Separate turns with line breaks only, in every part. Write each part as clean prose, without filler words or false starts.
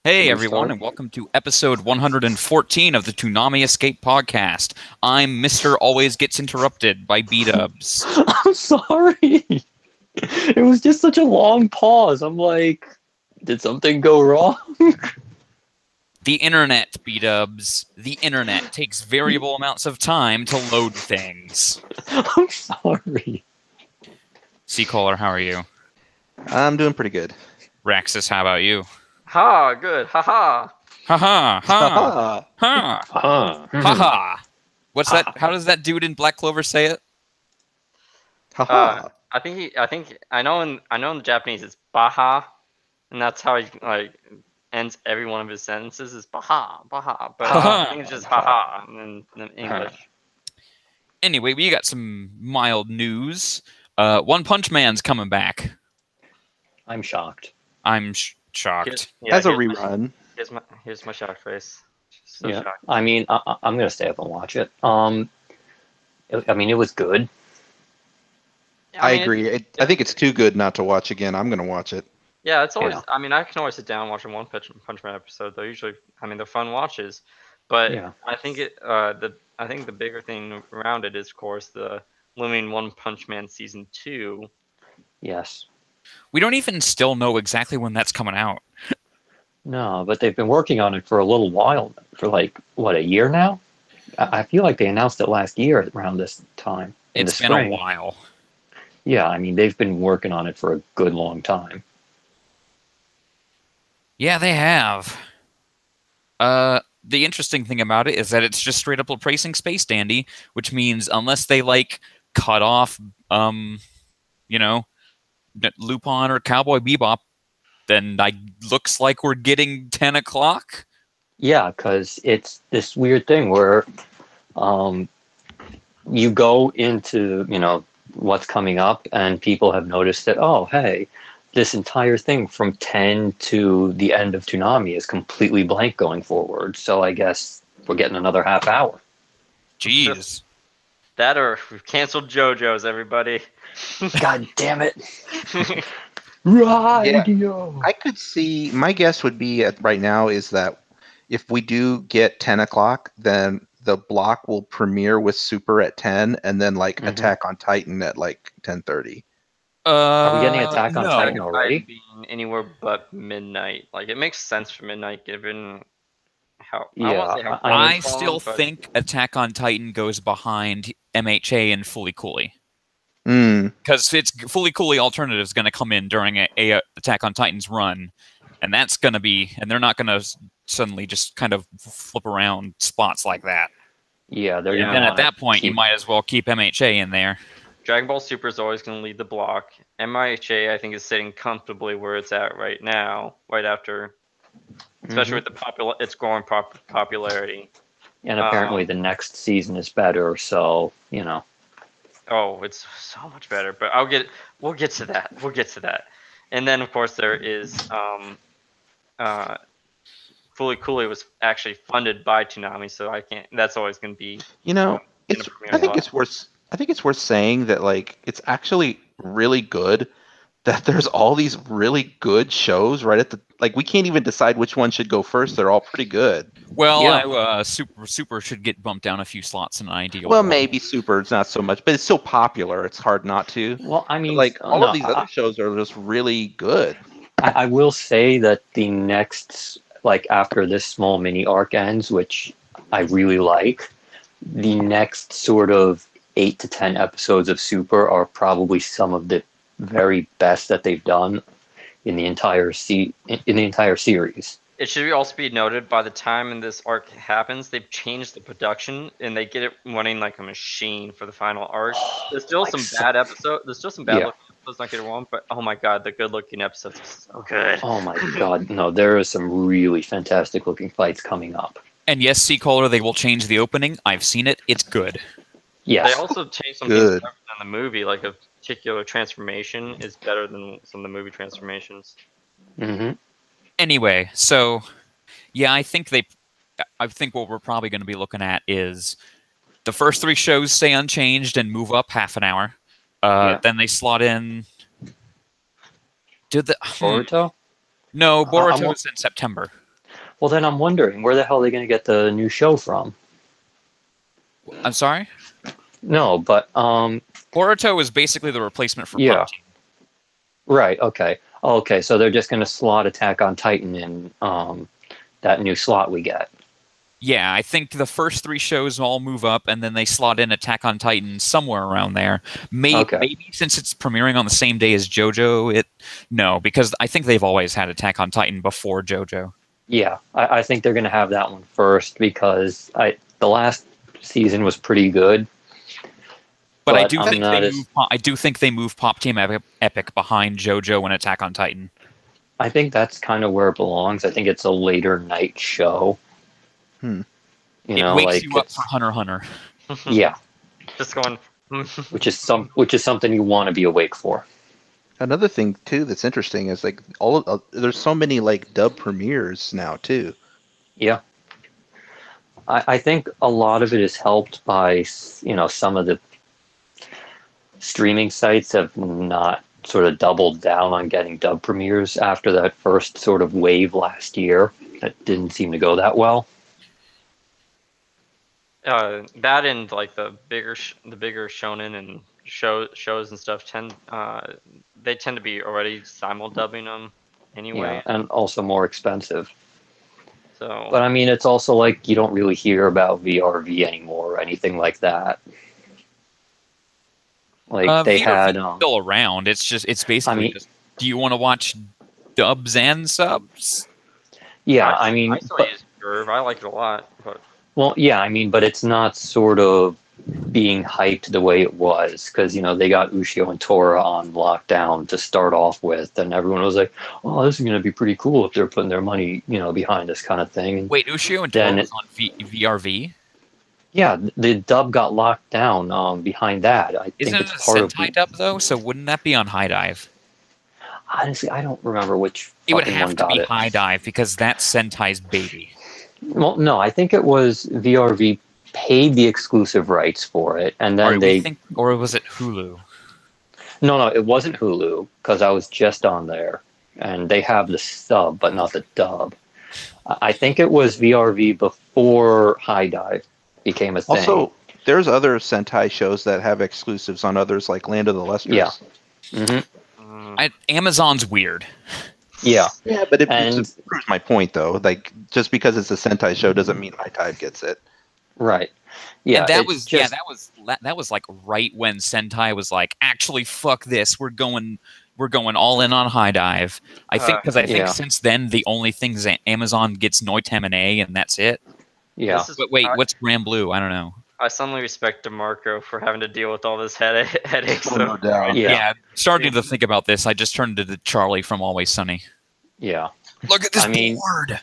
Hey,
Can we
everyone,
start?
and welcome to episode 114 of the Toonami Escape podcast. I'm Mr. Always Gets Interrupted by B-Dubs.
I'm sorry. It was just such a long pause. I'm like, did something go wrong?
The internet, B-Dubs. The internet takes variable amounts of time to load things.
I'm sorry.
Seacaller, how are you?
I'm doing pretty good.
Raxus, how about you?
Ha! Good. Ha ha!
Ha ha, ha,
Haha.
ha,
Huh.
ha ha. What's that? How does that dude in Black Clover say it?
Haha.
I know in the Japanese it's baha, and that's how he ends every one of his sentences is baha, baha. But I think it's just haha in English.
Anyway, we got some mild news. One Punch Man's coming back.
I'm shocked.
I'm shocked.
As a
here's my-
rerun.
Here's my shock face. So
Yeah.
shocked.
I mean, I'm gonna stay up and watch it. It was good.
I
mean,
agree. I think it's too good not to watch again. I'm going to watch it.
Yeah, it's always.
Yeah.
I mean, I can always sit down and watch a One Punch Man episode. They're usually, they're fun watches. But
Yeah.
I think the bigger thing around it is, of course, the looming One Punch Man season 2.
Yes.
We don't even still know exactly when that's coming out.
No, but they've been working on it for a little while. For like what, a year now? I feel like they announced it last year around this time. In
It's
the
been a
spring.
while.
Yeah, I mean they've been working on it for a good long time.
Yeah, they have. The interesting thing about it is that it's just straight up replacing Space Dandy, which means unless they cut off, Lupin or Cowboy Bebop, then looks like we're getting 10 o'clock.
Yeah, because it's this weird thing where you go into, what's coming up, and people have noticed that, oh, hey, this entire thing from 10 to the end of Toonami is completely blank going forward. So I guess we're getting another half hour.
Jeez.
That or we've canceled JoJo's, everybody.
God damn it. Radio.
I could see, my guess would be right now is that if we do get 10 o'clock, then the block will premiere with Super at 10 and then Attack on Titan at 10:30.
Are we getting Attack on
no.
Titan already?
Being anywhere but midnight. It makes sense for midnight given how.
Yeah,
I won't say how
I
it's
still
fallen, but
think Attack on Titan goes behind MHA and Fully Cooley.
Mm.
Because it's Fully Cooley Alternative is going to come in during a Attack on Titan's run, and that's going to be, and they're not going to suddenly just kind of flip around spots like that.
Yeah, they're
And
gonna
then at
wanna
that point, you
keep-
might as well keep MHA in there.
Dragon Ball Super is always going to lead the block. MIHA, I think, is sitting comfortably where it's at right now, right after, especially with its growing popularity.
And apparently the next season is better, so,
Oh, it's so much better. But we'll get to that. We'll get to that. And then, of course, there is Fully Cooley was actually funded by Toonami, so I can't. That's always going to be.
It's. I think it's worth saying that it's actually really good that there's all these really good shows right at the we can't even decide which one should go first. They're all pretty good.
Well,
Yeah.
Super should get bumped down a few slots in an ideal.
Well,
world.
maybe Super it's not so much, but it's so popular. It's hard not to.
well, I mean,
All
no,
of these other shows are just really good.
I will say that the next, after this small mini arc ends, which I really like, the next sort of 8 to 10 episodes of Super are probably some of the very best that they've done in the entire series.
It should also be noted by the time this arc happens, they've changed the production and they get it running like a machine for the final arc. There's still some bad episodes. There's still some bad looking episodes, don't get it wrong, but oh my god, the good looking episodes are so good.
Oh my god, no, there are some really fantastic looking fights coming up.
And yes, Seacaller, they will change the opening. I've seen it. It's good.
Yes.
They also changed some things in the movie, like a particular transformation is better than some of the movie transformations.
Mm-hmm.
Anyway, so yeah, I think what we're probably going to be looking at is the first 3 shows stay unchanged and move up half an hour. Then they slot in.
Boruto?
No, Boruto is in September.
Well, then I'm wondering where the hell are they going to get the new show from?
I'm sorry?
No, but
Boruto is basically the replacement for
yeah.
PUBG.
Right. Okay. Okay. So they're just going to slot Attack on Titan in that new slot we get.
Yeah, I think the first 3 shows all move up, and then they slot in Attack on Titan somewhere around there. Maybe since it's premiering on the same day as JoJo, no, because I think they've always had Attack on Titan before JoJo.
Yeah, I think they're going to have that one first because the last season was pretty good.
But I do think they move Pop Team Epic behind JoJo and Attack on Titan.
I think that's kind of where it belongs. I think it's a later night show.
It wakes you up for Hunter x Hunter.
Yeah.
Just going.
which is something you want to be awake for.
Another thing too that's interesting is like there's so many like dub premieres now too.
Yeah. I think a lot of it is helped by some of the streaming sites have not sort of doubled down on getting dub premieres after that first sort of wave last year. That didn't seem to go that well.
That and like the bigger shonen and shows and stuff tend to be already simul-dubbing them anyway.
Yeah, and also more expensive.
So,
but I mean, it's also like you don't really hear about VRV anymore or anything like that. Like they had
still around. It's basically just, do you want to watch dubs and subs?
Yeah,
I still use Curve. I like it a lot, but.
Well, yeah, I mean, but it's not sort of being hyped the way it was because, they got Ushio and Tora on lockdown to start off with, and everyone was like, oh, this is going to be pretty cool if they're putting their money, behind this kind of thing.
Wait, Ushio and Tora was on VRV?
Yeah, the dub got locked down behind that.
Isn't it a Sentai dub, though? So wouldn't that be on High Dive?
Honestly, I don't remember which
it would have
one
to
got
be
it.
High Dive because that's Sentai's baby.
Well, no, I think it was VRV paid the exclusive rights for it, and then
or was it Hulu?
No, it wasn't Hulu because I was just on there, and they have the sub but not the dub. I think it was VRV before High Dive became a thing.
Also, there's other Sentai shows that have exclusives on others, like Land of the Lusters.
Yeah. Mm-hmm.
Amazon's weird.
Yeah.
Yeah, but it proves my point, though. Like, just because it's a Sentai show doesn't mean High Dive gets it.
Right. Yeah.
And that was like right when Sentai was like, actually, fuck this. We're going all in on High Dive. I think since then the only things Amazon gets Noitamine and that's it.
Yeah.
But wait, what's Grand Blue? I don't know.
I suddenly respect DeMarco for having to deal with all this headaches.
Oh, no doubt.
Yeah. Starting to think about this, I just turned to Charlie from Always Sunny.
Yeah.
Look at this board.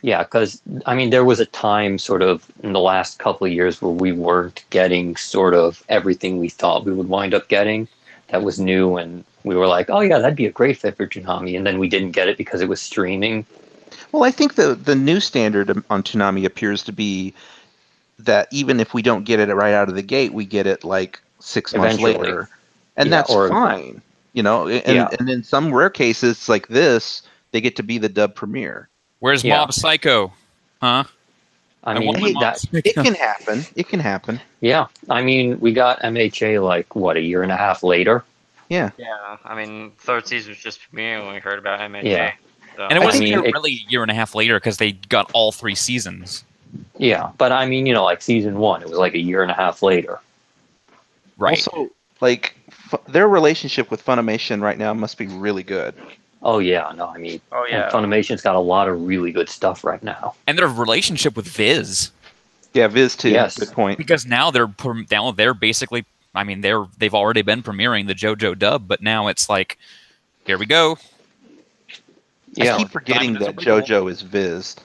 Yeah, because, there was a time sort of in the last couple of years where we weren't getting sort of everything we thought we would wind up getting that was new, and we were like, oh, yeah, that'd be a great fit for Toonami, and then we didn't get it because it was streaming.
Well, I think the new standard on Toonami appears to be that even if we don't get it right out of the gate, we get it like 6 months later. And that's fine. And in some rare cases like this, they get to be the dub premiere.
Where's Mob Psycho? Huh?
It can happen. It can happen.
Yeah. We got MHA a year and a half later.
Yeah.
Yeah. Third season was just premiering when we heard about MHA.
Yeah.
So.
And it wasn't really a year and a half later because they got all 3 seasons.
Yeah. But like season 1, it was like a year and a half later.
Right.
Also, their relationship with Funimation right now must be really good.
Oh, yeah. No, and Funimation's got a lot of really good stuff right now.
And their relationship with Viz.
Yeah, Viz too.
Yes.
Good point.
Because now they're basically, they've already been premiering the JoJo dub, but now it's like, here we go.
Yeah. I keep forgetting that JoJo is Viz.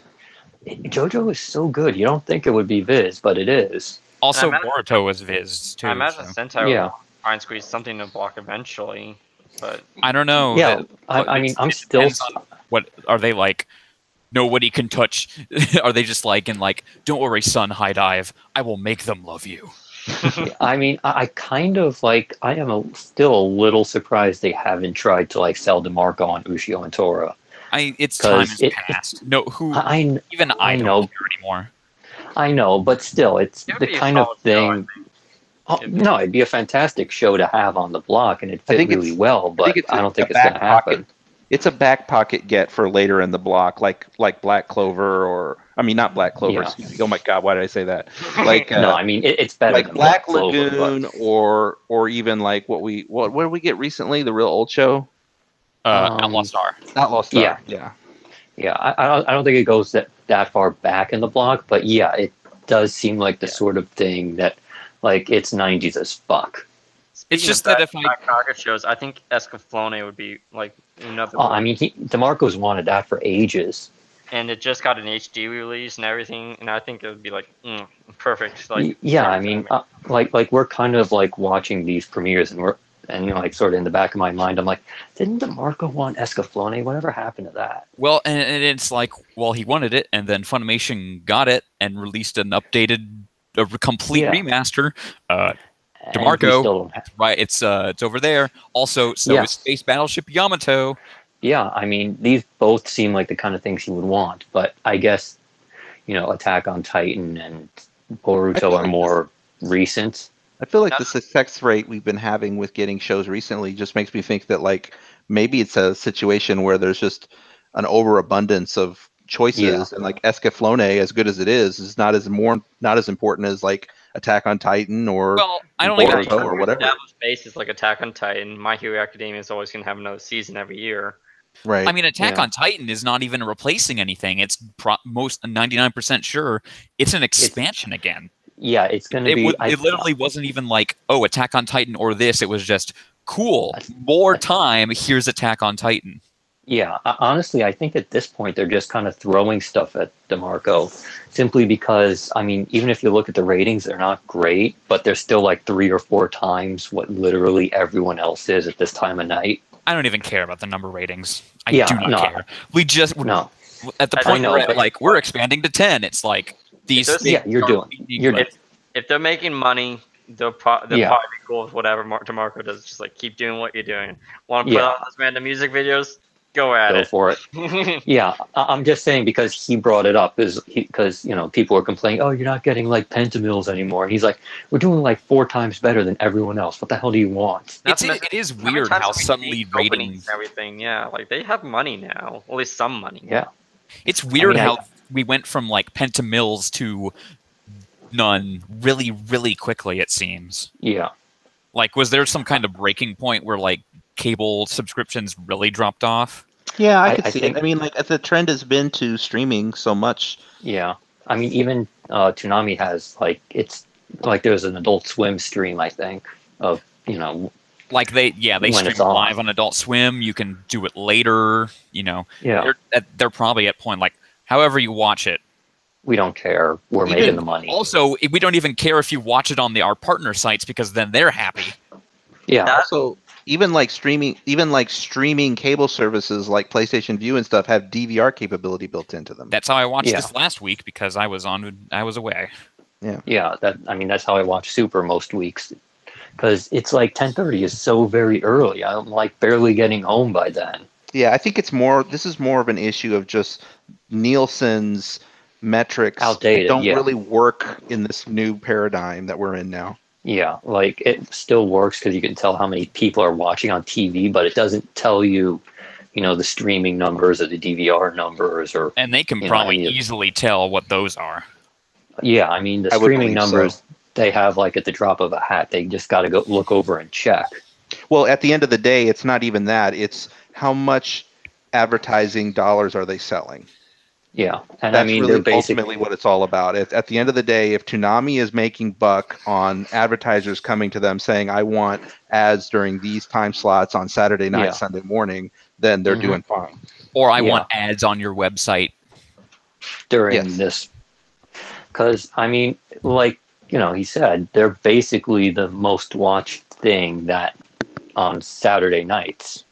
JoJo is so good. You don't think it would be Viz, but it is.
Also, Boruto is Viz too.
I imagine Sentai will try and squeeze something to block eventually. But
I don't know.
Yeah, I'm still.
What are they like? Nobody can touch. Are they just don't worry, son, High Dive. I will make them love you.
I kind of I am still a little surprised they haven't tried to sell DeMarco on Ushio and Tora.
Its time has
Because
passed. No, even I
I
don't
know,
care anymore.
I know, but still, it's
It would
the
be a
kind of
solid show, I
thing. Oh, no, it'd be a fantastic show to have on the block, and it'd
I
fit
think
really
it's
well.
I think
But
it's
I don't
a
think it's going to
back pocket.
happen.
It's a back pocket get for later in the block, like Black Clover, or I mean not Black Clover.
Yeah.
Excuse me. Oh my God, why did I say that? Like
No, I mean it's better
like
than
Black
Clover,
Lagoon, or even like what did we get recently? The real old show,
Outlaw Star.
Outlaw Star. Yeah.
I don't think it goes that far back in the block, but yeah, it does seem like the sort of thing that, like, it's 90s as fuck.
Speaking
It's just
of
that if
back pocket shows, I think Escaflowne would be like another.
I mean, DeMarco's wanted that for ages.
And it just got an HD release and everything, and I think it would be like perfect. Like
Yeah, I mean, like we're kind of like watching these premieres, and like sort of in the back of my mind, I'm like, didn't DeMarco want Escaflowne? Whatever happened to that?
well, and it's like, well, he wanted it, and then Funimation got it and released an updated, a complete
Yeah.
remaster.
And we
DeMarco,
still don't have.
right? It's over there. Also, so
Yeah.
is Space Battleship Yamato.
Yeah, I mean, these both seem like the kind of things he would want, but I guess, Attack on Titan and Boruto are more recent.
I feel like the success rate we've been having with getting shows recently just makes me think that like maybe it's a situation where there's just an overabundance of choices, and like Escaflowne, as good as it is not as important as like Attack on Titan or
Well, I don't even
Boruto or whatever.
established basis like Attack on Titan. My Hero Academia is always going to have another season every year.
Right.
I mean, Attack on Titan is not even replacing anything. It's most 99% sure it's an expansion again.
Yeah, it's going to be.
It literally wasn't even like, oh, Attack on Titan or this. It was just cool. More time. Here's Attack on Titan.
Yeah, honestly, I think at this point they're just kind of throwing stuff at DeMarco, simply because, I mean, even if you look at the ratings, they're not great, but they're still like 3 or 4 times what literally everyone else is at this time of night.
I don't even care about the number ratings. I
Yeah,
do not care. We just
No.
at the
I
point
know,
we're at,
but-
like we're expanding to 10. It's like these.
Yeah,
If they're making money, they'll probably be cool with whatever DeMarco does. Just like keep doing what you're doing. Want to put out those random music videos? Go
for it. Yeah, I'm just saying because he brought it up because people are complaining, oh, you're not getting like pentamills anymore. And he's like, we're doing like 4 times better than everyone else. What the hell do you want?
It is weird how suddenly ratings.
Everything, yeah, like they have money now, at least some money.
Yeah,
it's weird how we went from like pentamills to none really, really quickly. It seems.
Yeah.
Like, was there some kind of breaking point where like cable subscriptions really dropped off?
Yeah, I could see it. I mean, like the trend has been to streaming so much.
Yeah, I mean, even Toonami has it's like there's an Adult Swim stream, I think, of
like they stream live on Adult Swim. You can do it later.
Yeah,
they're probably at point like however you watch it.
We don't care. We're making the money.
Also, we don't even care if you watch it on our partner sites because then they're happy.
Yeah.
Also, even like streaming cable services like PlayStation View and stuff have DVR capability built into them.
That's how I watched this last week because I was away.
Yeah. Yeah. That's how I watch Super most weeks because it's like 10:30 is so very early. I'm like barely getting home by then.
Yeah, I think this is more of an issue of just Nielsen's metrics
outdated,
don't really work in this new paradigm that we're in now.
Yeah, like it still works because you can tell how many people are watching on TV, but it doesn't tell you, the streaming numbers or the DVR numbers,
and they can probably easily tell what those are.
Yeah, I mean the streaming numbers they have like at the drop of a hat. They just got to go look over and check.
Well, at the end of the day, it's not even that. It's how much advertising dollars are they selling.
Yeah, and
that's
I mean
really
they're
ultimately what it's all about. At the end of the day, if Toonami is making buck on advertisers coming to them saying, "I want ads during these time slots on Saturday night, Sunday morning," then they're doing fine.
Or I want ads on your website
during this, because I mean, like he said, they're basically the most watched thing that on Saturday nights.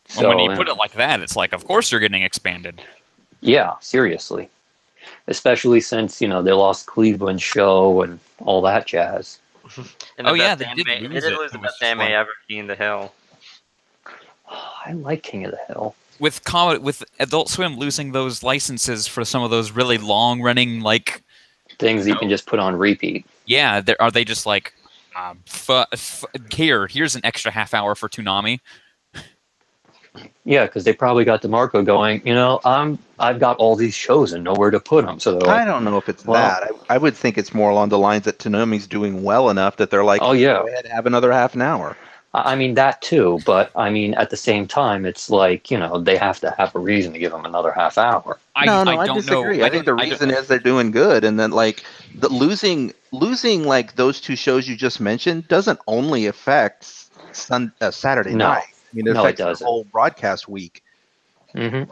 So when you put it like that, it's like, of course you're getting expanded.
Yeah, seriously. Especially since, they lost Cleveland show and all that jazz.
And they did lose the best anime ever, Key in the Hill.
I like King of the Hill.
With Adult Swim losing those licenses for some of those really long running like
things that you can just put on repeat.
Yeah, are they just like here's an extra half hour for Toonami?
Yeah, because they probably got DeMarco going, I've got all these shows and nowhere to put them. So they're like,
I don't know if it's that. I would think it's more along the lines that Toonami's doing well enough that they're like,
oh yeah,
go ahead, have another half an hour.
I mean, that too. But I mean, at the same time, it's like, they have to have a reason to give them another half hour.
I disagree. I think the reason is they're doing good. And then like losing like those two shows you just mentioned doesn't only affect Saturday night. I mean, it affects the whole broadcast week.
Mm-hmm.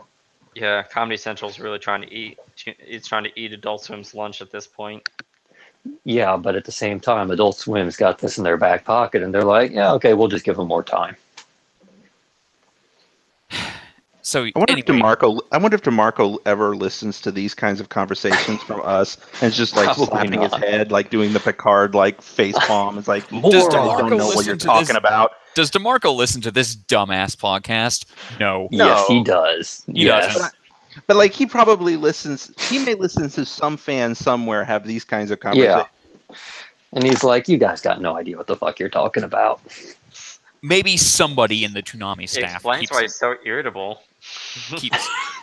Yeah, Comedy Central's really trying to eat. It's trying to eat Adult Swim's lunch at this point.
Yeah, but at the same time, Adult Swim's got this in their back pocket, and they're like, yeah, okay, we'll just give them more time.
So
I wonder if DeMarco ever listens to these kinds of conversations from us and is just like slapping his head, like doing the Picard like face palm. It's like,
does DeMarco
don't know what you're talking about.
Does DeMarco listen to this dumbass podcast? No.
Yes, he does.
He doesn't.
But like he probably listens. He may listen to some fans somewhere have these kinds of conversations.
Yeah. And he's like, you guys got no idea what the fuck you're talking about.
Maybe somebody in the Toonami staff
explains why he's so irritable.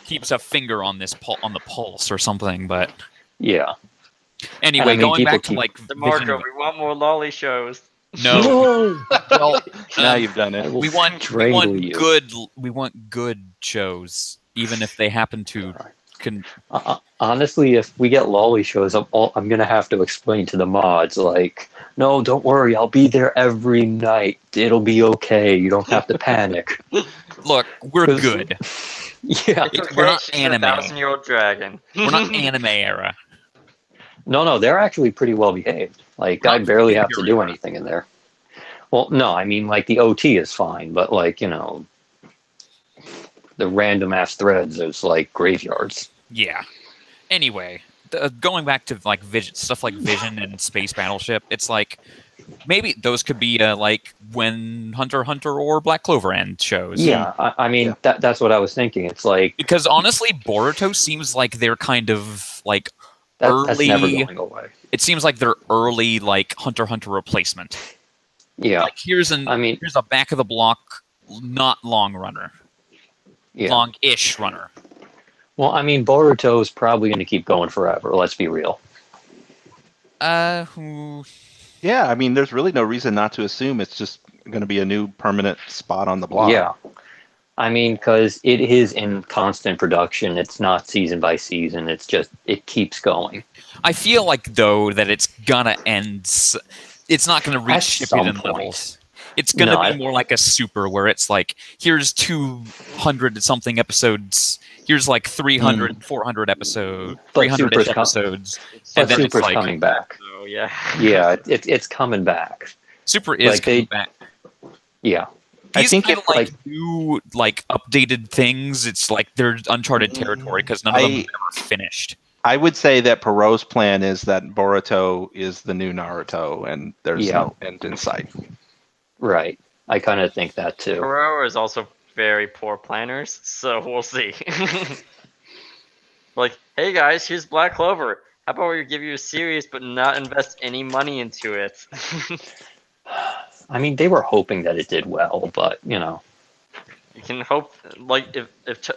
keeps a finger on on the pulse or something, but
yeah.
Anyway, going back to like
DeMarco, we want more lolly shows.
No. Well,
now you've done it.
We want good shows, even if they happen to.
Honestly, if we get lolly shows, I'm gonna have to explain to the mods like, no, don't worry, I'll be there every night. It'll be okay. You don't have to panic.
Look, we're good.
Yeah,
we're not anime.
1,000-year-old dragon.
We're not anime era.
No, they're actually pretty well behaved. Like I barely have to do anything in there. Well, no, I mean like the OT is fine, but like the random ass threads is like graveyards.
Yeah. Anyway, going back to like stuff like Vision and Space Battleship, it's like maybe those could be like when Hunter x Hunter or Black Clover end shows.
Yeah, I mean that's what I was thinking. It's like
because honestly, Boruto seems like they're kind of like early.
That's never going away.
It seems like they're early like Hunter x Hunter replacement.
Yeah,
like here's a back of the block, not long runner. Yeah. Long-ish runner.
Well, I mean, Boruto is probably going to keep going forever. Let's be real.
Yeah, I mean, there's really no reason not to assume it's just going to be a new permanent spot on the block.
Yeah. I mean, because it is in constant production. It's not season by season. It's just, it keeps going.
I feel like, though, that it's going to end... It's not going to reach Shippuden levels. It's going to be more like a Super, where it's like, here's 200-something episodes... Here's like 300, 400 episodes, 300-ish episodes.
And then Super's like, coming back.
Oh, yeah.
Yeah, it's coming back.
Super is coming back.
Yeah.
I think it's like new, like updated things. It's like they're uncharted territory because none of them are ever finished.
I would say that Perot's plan is that Boruto is the new Naruto and there's no end in sight.
Right. I kind of think that too.
Perot is also very poor planners, so we'll see. Like, hey guys, here's Black Clover. How about we give you a series but not invest any money into it?
I mean, they were hoping that it did well, but
you can hope. Like, if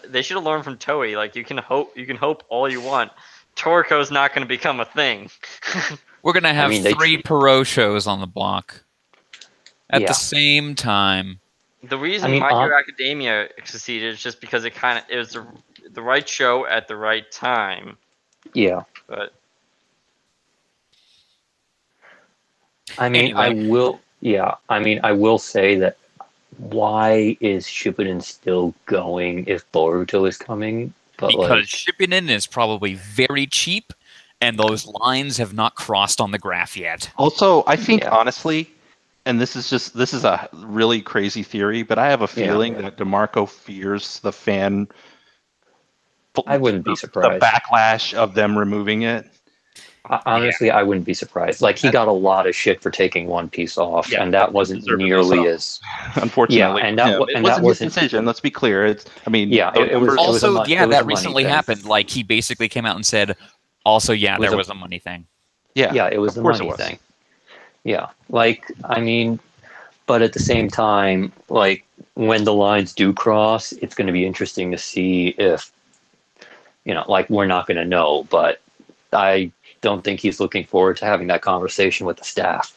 they should have learned from Toei. Like, you can hope all you want. Toriko's not going to become a thing.
We're gonna have 3 Perot shows on the block at the same time.
The reason My Hero Academia succeeded is just because it was the right show at the right time.
Yeah.
But
I mean, anyway. I will say that why is Shippuden still going if Boruto is coming?
Because Shippuden is probably very cheap, and those lines have not crossed on the graph yet.
Also, I think honestly, and this is a really crazy theory, but I have a feeling that DeMarco fears the fan.
I wouldn't be surprised.
The backlash of them removing it.
Honestly, I wouldn't be surprised. Like, he got a lot of shit for taking One Piece off, and that wasn't nearly as.
Unfortunately,
Yeah, and
it wasn't his decision. Let's be clear.
Yeah, it was
also, that
a
recently
money thing.
happened. Like, he basically came out and said, also, yeah, there was a money thing.
Yeah, it was a money thing. Yeah, like, I mean, but at the same time, like, when the lines do cross, it's going to be interesting to see if, like, we're not going to know, but I don't think he's looking forward to having that conversation with the staff.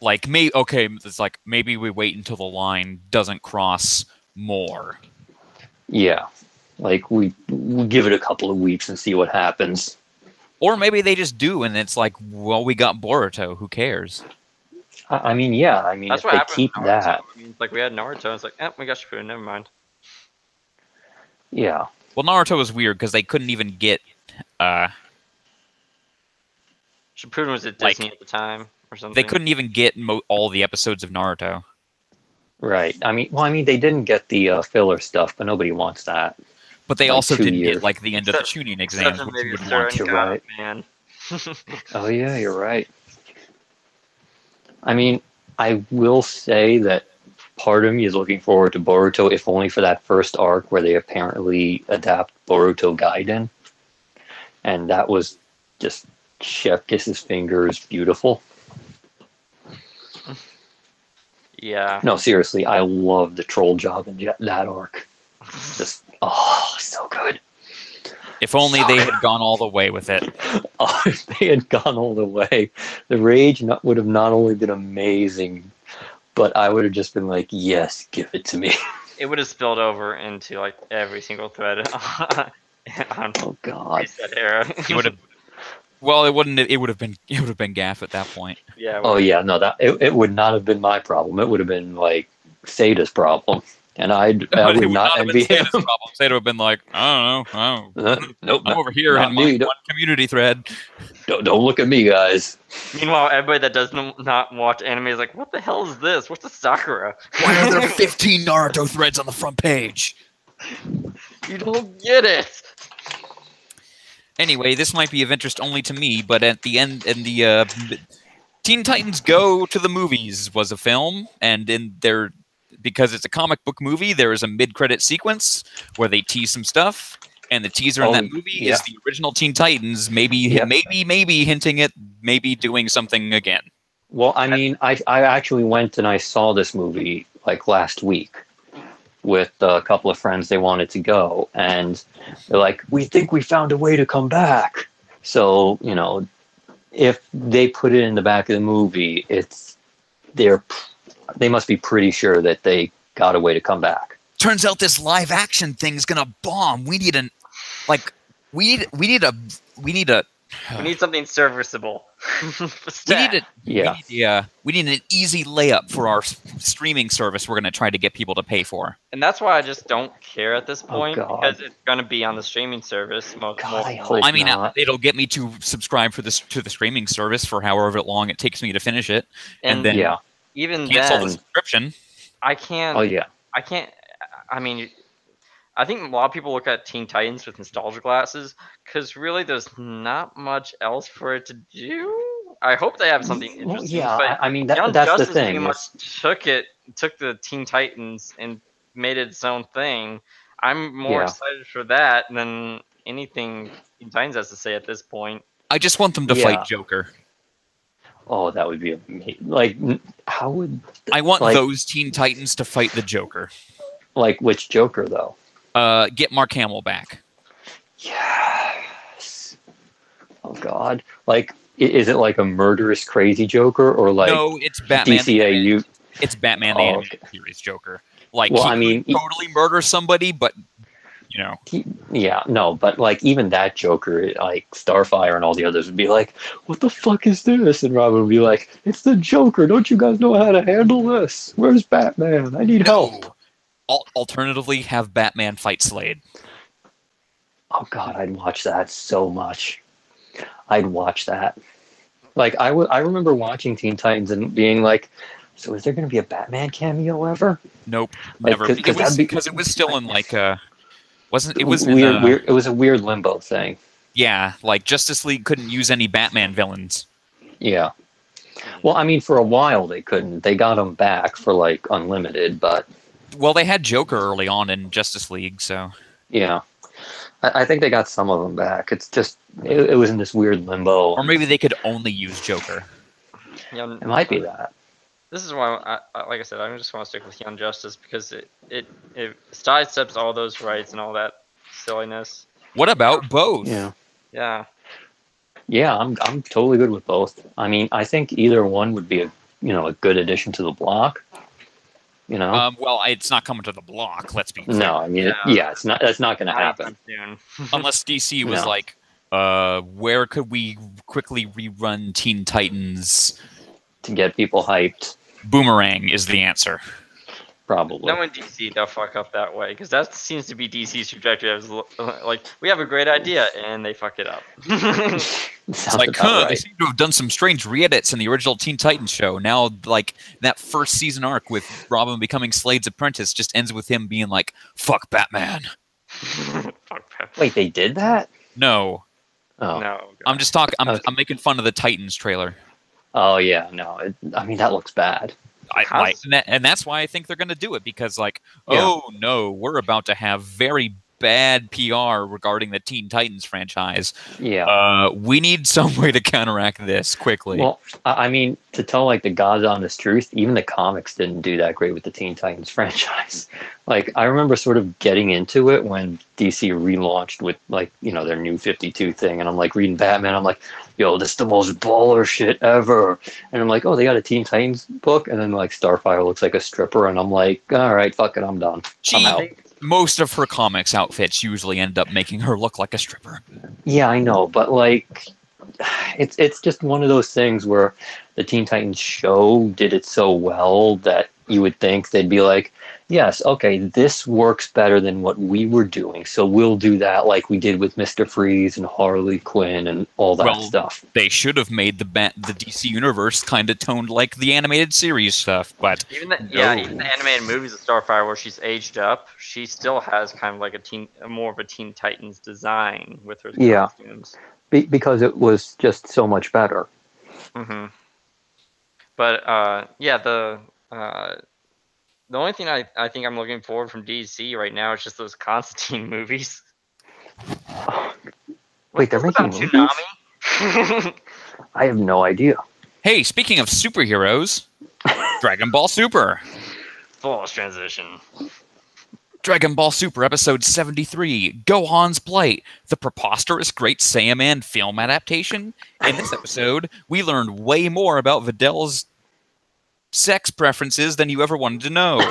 Like, it's like, maybe we wait until the line doesn't cross more.
Yeah, like, we give it a couple of weeks and see what happens.
Or maybe they just do, and it's like, well, we got Boruto, who cares?
I mean,
that's
if
what
they
happened
keep
with
that.
I mean, like, we had Naruto, it's like, we got Shippuden, never mind.
Yeah.
Well, Naruto was weird, because they couldn't even get,
Shippuden was at Disney at the time, or something.
They couldn't even get all the episodes of Naruto.
Right. I mean, they didn't get the filler stuff, but nobody wants that.
But they
like
also
2
didn't
years.
get, like, the end of the tuning exams, which you would want.
You're right.
Man.
Oh, yeah, you're right. I mean, I will say that part of me is looking forward to Boruto, if only for that first arc where they apparently adapt Boruto Gaiden. And that was just chef kisses fingers beautiful.
Yeah.
No, seriously, I love the troll job in that arc. Just, so good.
If only they had gone all the way with it.
Oh, if they had gone all the way, the rage would have not only been amazing, but I would have just been like, yes, give it to me.
It would have spilled over into, like, every single thread on
oh God,
Reset era.
It would have. Well, it wouldn't. It would have been gaff at that point.
Yeah.
Oh yeah, no, it would not have been my problem. It would have been like Sada's problem, and I would not envy him.
Sada would have been like, I don't know.
Nope,
I'm over here in my one community thread.
Don't look at me, guys.
Meanwhile, everybody that does not watch anime is like, what the hell is this? What's a Sakura?
Why are there 15 Naruto threads on the front page?
You don't get it.
Anyway, this might be of interest only to me, but at the end, Teen Titans Go to the Movies was a film, and because it's a comic book movie, there is a mid-credit sequence where they tease some stuff, and the teaser in that movie is the original Teen Titans, maybe hinting at maybe doing something again.
Well, I mean, I actually went and I saw this movie like last week with a couple of friends. They wanted to go, and they're like, we think we found a way to come back. So, if they put it in the back of the movie, they must be pretty sure that they got a way to come back.
Turns out this live action thing's gonna bomb. We need we need
something serviceable.
We need an easy layup for our streaming service we're going to try to get people to pay for.
And that's why I just don't care at this point, because it's going to be on the streaming service.
I
mean, it'll get me to subscribe to the streaming service for however long it takes me to finish it, and then
even
cancel
then,
the subscription.
I can't.
Oh yeah.
I can't. I mean, I think a lot of people look at Teen Titans with nostalgia glasses, because really there's not much else for it to do. I hope they have something interesting.
Well, yeah,
but
I mean,
Young
that's
Justice
the thing.
Pretty much took the Teen Titans and made it its own thing. I'm more excited for that than anything Teen Titans has to say at this point.
I just want them to fight Joker.
Oh, that would be amazing. Like, how would...
I want those Teen Titans to fight the Joker.
Like, which Joker, though?
Get Mark Hamill back.
Yes. Oh, God. Like, is it like a murderous, crazy Joker, or like...
No, it's Batman.
DCAU?
It's Batman the Animated Series Joker. Like,
well,
he totally murder somebody, but...
but like even that Joker, like Starfire and all the others would be like, what the fuck is this? And Robin would be like, it's the Joker. Don't you guys know how to handle this? Where's Batman? I need help.
Alternatively, have Batman fight Slade.
Oh God, I'd watch that so much. I'd watch that. Like I remember watching Teen Titans and being like, so is there going to be a Batman cameo ever?
Nope, never. Because it was still in like It was
weird. It was a weird limbo thing.
Yeah, like Justice League couldn't use any Batman villains.
Yeah. Well, I mean, for a while they couldn't. They got them back for like unlimited, but
Well, they had Joker early on in Justice League, so
yeah, I think they got some of them back. It's just it was in this weird limbo.
or maybe they could only use Joker.
Young,
It might be that.
This is why, like I said, I just want to stick with Young Justice because it sidesteps all those rights and all that silliness.
What about both?
Yeah.
Yeah.
Yeah, I'm totally good with both. I mean, I think either one would be a good addition to the block. You know.
Well, it's not coming to the block. Let's be clear.
No, I mean, it's not. That's not going to happen.
Unless DC was
No.
like, where could we quickly rerun Teen Titans?
To get people hyped,
Boomerang is the answer.
probably.
No, in DC they'll fuck up that way because that seems to be DC's trajectory. Like we have a great idea and they fuck it up.
It's like, they seem to have done some strange re-edits in the original Teen Titans show. Now, like, that first season arc with Robin becoming Slade's apprentice just ends with him being like, fuck Batman.
Fuck Batman.
Wait, they did that?
No.
Oh.
No.
I'm just talking, I'm making fun of the Titans trailer.
Oh yeah, no. I mean, that looks bad.
And that's why I think they're going to do it, because, like,
Yeah.
oh, no, we're about to have very bad PR regarding the Teen Titans franchise.
Yeah.
We need some way to counteract this quickly.
Well, I mean, to tell like the God's honest truth, even the comics didn't do that great with the Teen Titans franchise. Like, I remember sort of getting into it when DC relaunched with like, their new 52 thing, and I'm like reading Batman, I'm like, yo, this is the most baller shit ever. And I'm like, oh, they got a Teen Titans book, and then like Starfire looks like a stripper, and I'm like, all right, fuck it, I'm done. I'm out.
Most of her comics outfits usually end up making her look like a stripper.
Yeah, I know, but like, it's just one of those things where the Teen Titans show did it so well that you would think they'd be like, yes, okay, this works better than what we were doing, so we'll do that like we did with Mr. Freeze and Harley Quinn and all that stuff.
They should have made the DC universe kind of toned like the animated series stuff, but
even the animated movies of Starfire where she's aged up, she still has kind of like more of a Teen Titans design with her costumes.
Because it was just so much better.
Mm-hmm. But the only thing I think I'm looking forward from DC right now is just those Constantine movies.
Wait, they're making movies?
Toonami?
I have no idea.
Hey, speaking of superheroes, Dragon Ball Super.
False transition.
Dragon Ball Super Episode 73, Gohan's Plight, the preposterous Great Saiyaman film adaptation. In this episode, we learned way more about Vidal's sex preferences than you ever wanted to know.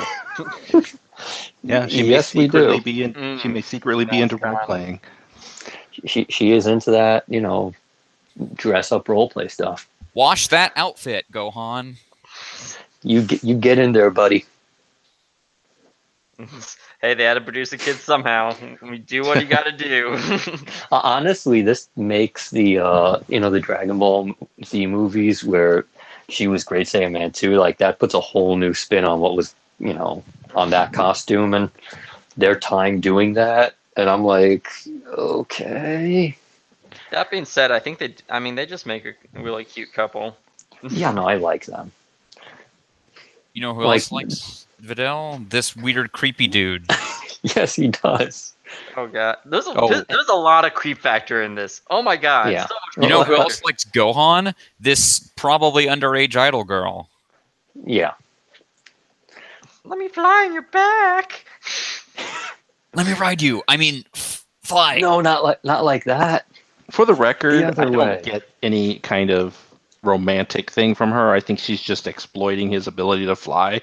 Yeah, she may secretly be into role playing.
She is into that, dress up role play stuff.
Wash that outfit, Gohan.
You get in there, buddy.
Hey, they had to produce a kid somehow. We do what you got to do.
Honestly, this makes the the Dragon Ball Z movies where she was Great Saiyaman 2, like that puts a whole new spin on what was, on that costume, and they're doing that, and I'm like, okay.
That being said, I think they just make a really cute couple.
Yeah, no, I like them.
You know who else likes Vidal? This weird, creepy dude.
Yes, he does.
Oh god, there's a lot of creep factor in this. Oh my god.
Yeah.
So much
You know who else likes Gohan? This probably underage idol girl.
Yeah.
Let me fly on your back.
Let me ride you. I mean, fly.
No, not like that.
For the record,
The other
I don't
way.
get any kind of romantic thing from her. I think she's just exploiting his ability to fly.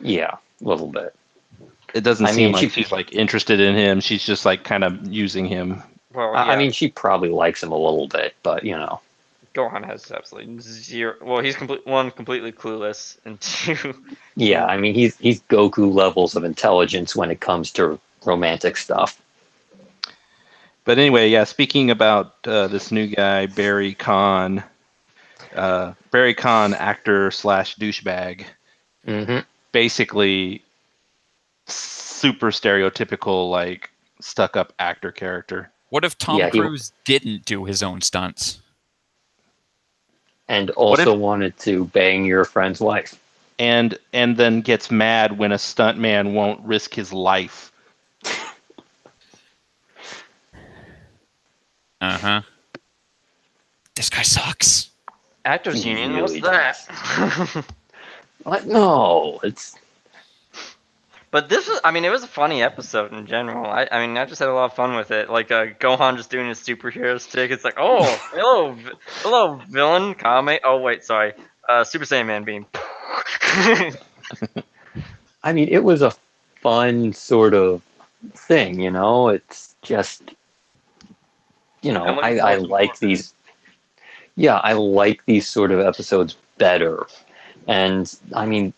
Yeah, a little bit.
It doesn't seem like she's like interested in him. She's just like kind of using him.
Well, yeah.
I mean, she probably likes him a little bit, but
Gohan has absolutely zero. Well, he's completely clueless, and two.
Yeah, I mean, he's Goku levels of intelligence when it comes to romantic stuff.
But anyway, yeah. Speaking about this new guy, Barry Kahn, actor / douchebag.
Mm-hmm.
Basically super stereotypical, like stuck up actor character.
What if Tom
Yeah,
Cruise didn't do his own stunts?
And also wanted to bang your friend's wife.
And then gets mad when a stuntman won't risk his life.
Uh-huh. This guy sucks.
Actors
He
Union,
really
what's that?
What? No, it's
But this was, I mean, it was a funny episode in general. I mean, I just had a lot of fun with it. Like Gohan just doing his superhero stick. It's like, oh, hello, villain, Kame. Oh wait, sorry, Super Saiyan Man beam.
I mean, it was a fun sort of thing, you know? It's just, you know,
I'm looking
I
forward to more
like
of it.
these, yeah, I like these sort of episodes better. And, I mean,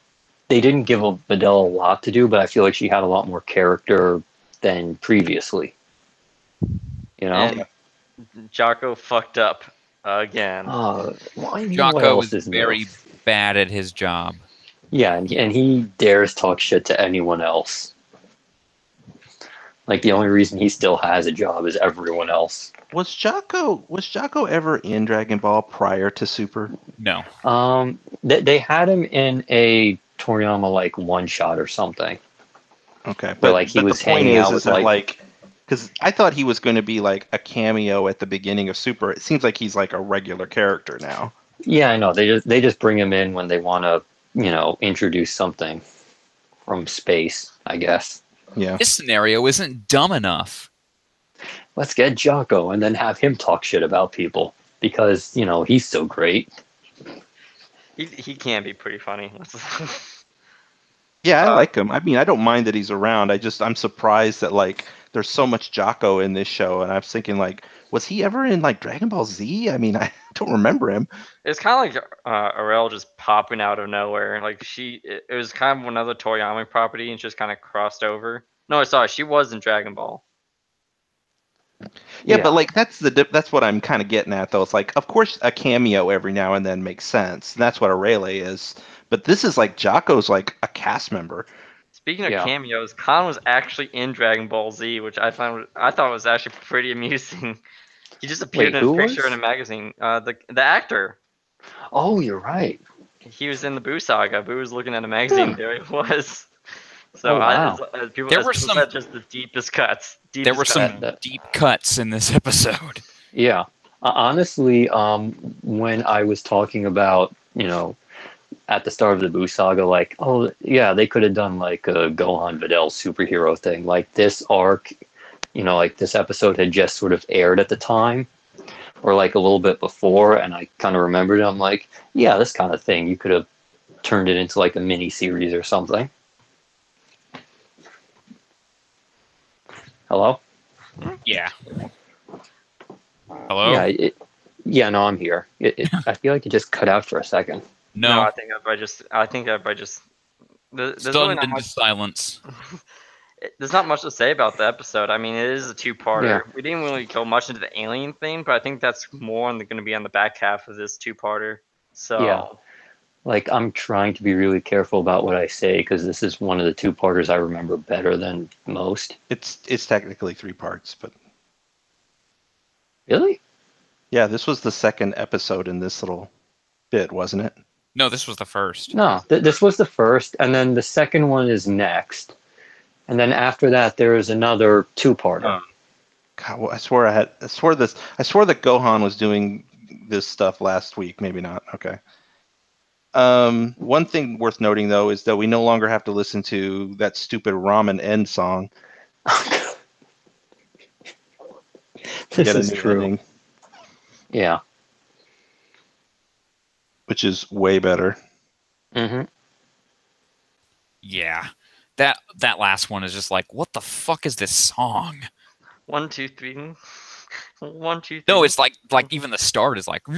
they didn't give Videl a lot to do, but I feel like she had a lot more character than previously. You know?
And Jocko fucked up again.
Well, I mean, what
Jocko
else
is
is new?
very bad at his job.
Yeah, and he dares talk shit to anyone else. Like, the only reason he still has a job is everyone else.
Was Jocko ever in Dragon Ball prior to Super?
No.
They had him in a Toriyama like one shot or something.
Okay,
Where like he
but
was
the point
hanging out
is
with
that like, because I thought he was going to be like a cameo at the beginning of Super. It seems like he's like a regular character now.
yeah, I know. They just bring him in when they want to, you know, introduce something from space, I guess.
Yeah.
This scenario isn't dumb enough.
Let's get Jocko and then have him talk shit about people because, you know, he's so great.
He can be pretty funny.
Yeah, I like him. I mean, I don't mind that he's around. I'm surprised that like there's so much Jocko in this show, and I was thinking like, was he ever in like Dragon Ball Z? I mean, I don't remember him.
It's kind of like Arel just popping out of nowhere. Like it was kind of another Toriyama property and just kind of crossed over. No, sorry, she was in Dragon Ball.
Yeah, but like that's what I'm kind of getting at though. It's like, of course, a cameo every now and then makes sense. That's what a Rayleigh is. But this is like Jocko's like a cast member.
Speaking of
Yeah.
cameos, Khan was actually in Dragon Ball Z, which I thought was actually pretty amusing. He just appeared
Wait,
in a
who
picture
was?
in a magazine. The actor.
Oh, you're right.
He was in the Boo saga. Boo was looking at a magazine. There he was. So
Oh, wow.
as people
There were
said, just the deepest cuts.
There were some
That-
deep cuts in this episode.
Yeah. Honestly, when I was talking about, you know, at the start of the Boo saga, like, oh, yeah, they could have done like a Gohan Videl superhero thing. Like this arc, you know, like this episode had just sort of aired at the time or like a little bit before. And I kind of remembered it. I'm like, yeah, this kind of thing. You could have turned it into like a mini series or something. Hello?
Yeah. Hello?
Yeah, no, I'm here. I feel like it just cut out for a second.
No.
I think everybody just. There's really
Stunned
not
into
much.
silence.
There's not much to say about the episode. I mean, it is a two-parter.
Yeah.
We didn't really go much into the alien thing, but I think that's more going to be on the back half of this two-parter. So
Yeah. Like, I'm trying to be really careful about what I say because this is one of the two-parters I remember better than most.
It's technically 3 parts, but
Really?
yeah, this was the second episode in this little bit, wasn't it?
No, this was the first.
No, this was the first, and then the second one is next. And then after that, there is another two-parter.
God, well, I swore that Gohan was doing this stuff last week. Maybe not. Okay. One thing worth noting though is that we no longer have to listen to that stupid ramen end song.
This is
new
true.
ending,
Yeah.
which is way better.
Mm-hmm.
Yeah. That last one is just like, what the fuck is this song?
1, 2, 3. 1, 2, 3.
No, it's like even the start is like.
Can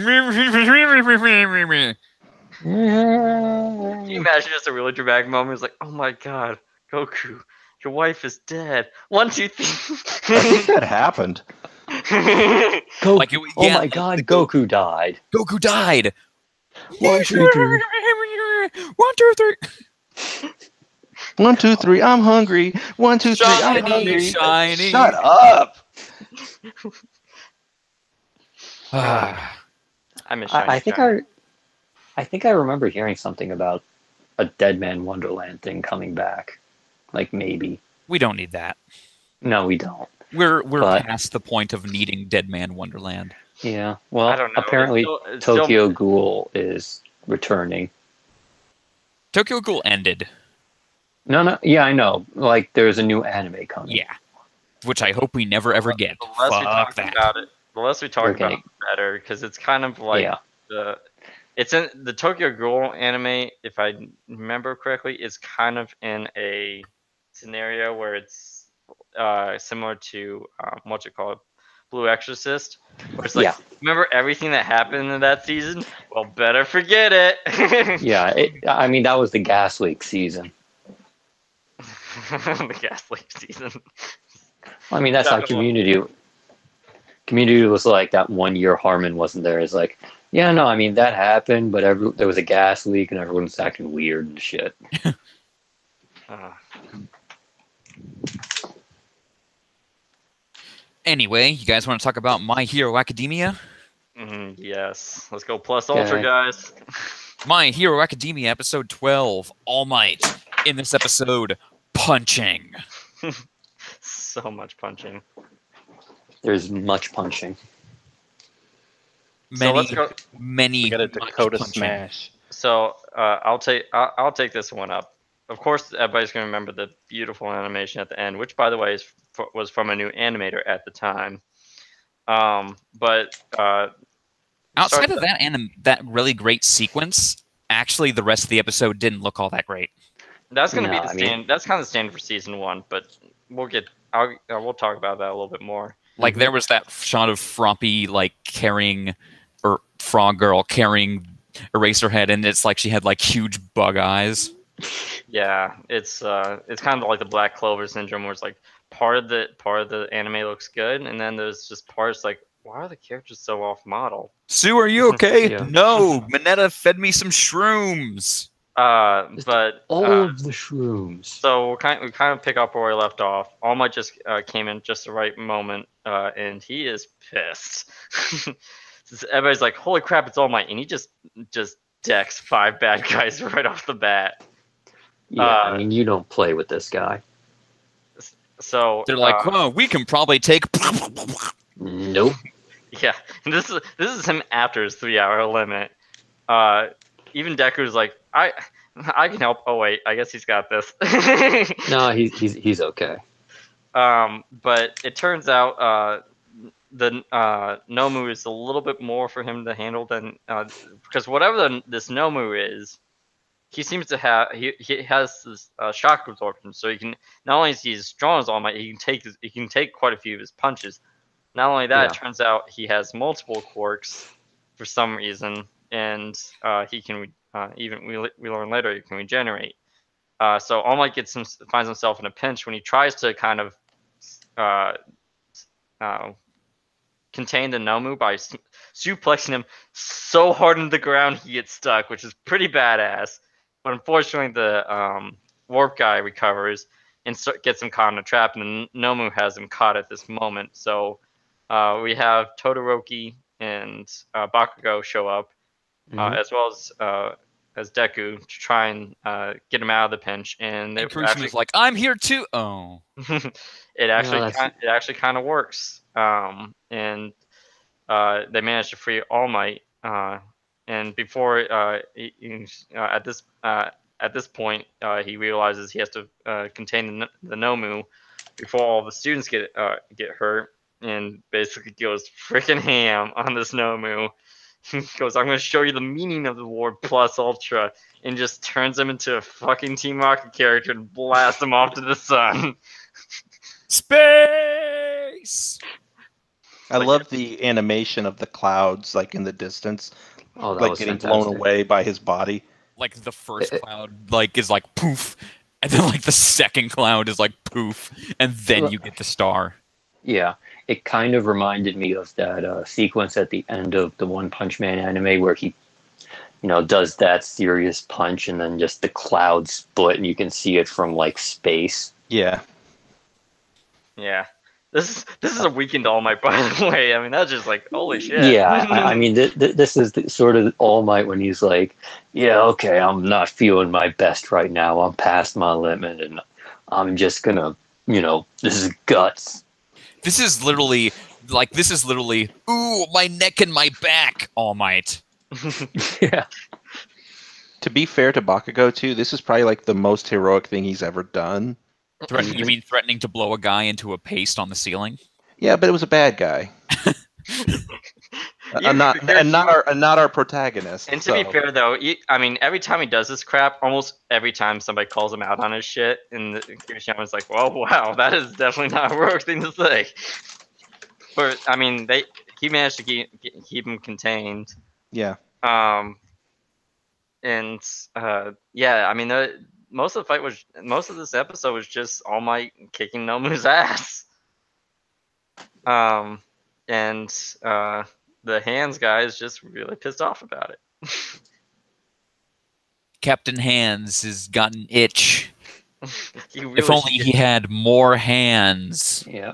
you imagine just a really dramatic moment? It's like, oh my god, Goku, your wife is dead. 1, 2, 3.
I think that happened.
Goku.
Like
Oh my god, Goku died.
Goku died.
1, 2, 3.
1, 2, 3.
1, 2, 3. I'm hungry. 1, 2, 3. I'm
Shiny,
hungry.
shiny.
Shut up.
Ah,
I miss Shiny
I think
Shiny.
I think I remember hearing something about a Dead Man Wonderland thing coming back. Like maybe.
we don't need that.
No, we don't.
We're
But
past the point of needing Dead Man Wonderland.
yeah,
I
well,
don't know.
apparently
It's
Tokyo Ghoul is returning.
Tokyo Ghoul ended.
No, yeah, I know. Like, there's a new anime coming.
Yeah. Which I hope we never ever get.
The less we
Fuck
talk
that.
about it, the less we talk
They're
about
gonna-
it, the better, because it's kind of like
Yeah.
it's in the Tokyo Ghoul anime, if I remember correctly, is kind of in a scenario where it's similar to what's it called, Blue Exorcist, where it's like,
Yeah.
remember everything that happened in that season? Well, better forget it.
Yeah, I mean, that was the gas leak season.
The gas leak season.
I mean, that's how Community was like that one year Harmon wasn't there. It's like, yeah, no, I mean, that happened, but there was a gas leak and everyone's acting weird and shit.
Anyway, you guys want to talk about My Hero Academia?
Yes. Let's go plus ultra,
Okay.
guys.
My Hero Academia episode 12, All Might. In this episode, punching.
So much punching.
There's much punching.
So let's go.
Many.
We got a
much
Dakota
punching.
smash.
So I'll take this one up. Of course, everybody's gonna remember the beautiful animation at the end, which, by the way, was from a new animator at the time. But
outside of that and that really great sequence, actually, the rest of the episode didn't look all that great.
That's gonna be the stand. That's kind of the standard for season 1, but we'll talk about that a little bit more.
Like there was that shot of Froppy like carrying, or Frog Girl carrying Eraserhead, and it's like she had like huge bug eyes.
Yeah, it's kind of like the Black Clover syndrome, where it's like part of the anime looks good, and then there's just parts like, why are the characters so off model?
Sue, are you okay?
Yeah.
No, Minetta fed me some shrooms.
But
all of the shrooms.
So we kind of pick up where we left off. All Might just came in just the right moment, and he is pissed. Everybody's like, "Holy crap, it's All Might!" and he just decks 5 bad guys right off the bat.
Yeah, I mean, you don't play with this guy.
So
they're like, "Well, we can probably take."
Nope.
Yeah, and this is him after his 3-hour limit. Even Deku's like, I can help. Oh wait, I guess he's got this.
No, he's okay.
But it turns out the Nomu is a little bit more for him to handle than because whatever this Nomu is, he seems to have he has this shock absorption, so he can not only is he as strong as All Might, he can take quite a few of his punches. Not only that, it turns out he has multiple quirks for some reason, and he can even we learn later he can regenerate. So All Might finds himself in a pinch when he tries to kind of contain the Nomu by suplexing him so hard into the ground he gets stuck, which is pretty badass. But unfortunately, the warp guy recovers and gets him caught in a trap, and Nomu has him caught at this moment. So we have Todoroki and Bakugo show up, as well as Deku, to try and get him out of the pinch. And
Kuroshima's like, "I'm here too." Oh,
it actually kind of works. And they managed to free All Might. And before at this point, he realizes he has to contain the Nomu before all the students get hurt, and basically goes freaking ham on this Nomu. He goes, "I'm going to show you the meaning of the word plus ultra," and just turns him into a fucking Team Rocket character and blasts him off to the sun.
space.
I love the animation of the clouds, like in the distance,
Oh, that
like
was
getting
fantastic.
blown away by his body.
Like the first cloud, like is like poof, and then like the second cloud is like poof, and then you get the star.
Yeah, it kind of reminded me of that sequence at the end of the One Punch Man anime where he, does that serious punch and then just the clouds split and you can see it from like space.
Yeah.
Yeah. This is a Weekend All Might, by the way. I mean, that's just like holy shit.
Yeah, I mean, this is sort of All Might when he's like, yeah, okay, I'm not feeling my best right now. I'm past my limit, and I'm just gonna, this is guts.
This is literally ooh, my neck and my back, All Might.
Yeah.
To be fair to Bakugo too, this is probably like the most heroic thing he's ever done.
You mean threatening to blow a guy into a paste on the ceiling?
Yeah, but it was a bad guy. not our protagonist.
And to be fair, though, I mean, every time he does this crap, almost every time somebody calls him out on his shit, and Kirishiyama's like, "Well, wow, that is definitely not a heroic thing to say." But I mean, he managed to keep him contained.
Yeah.
And yeah, I mean, most of this episode was just All Might kicking Nomu's ass. And the Hands guy is just really pissed off about it.
Captain Hands has got an itch.
Really
if only he had more hands.
Yeah.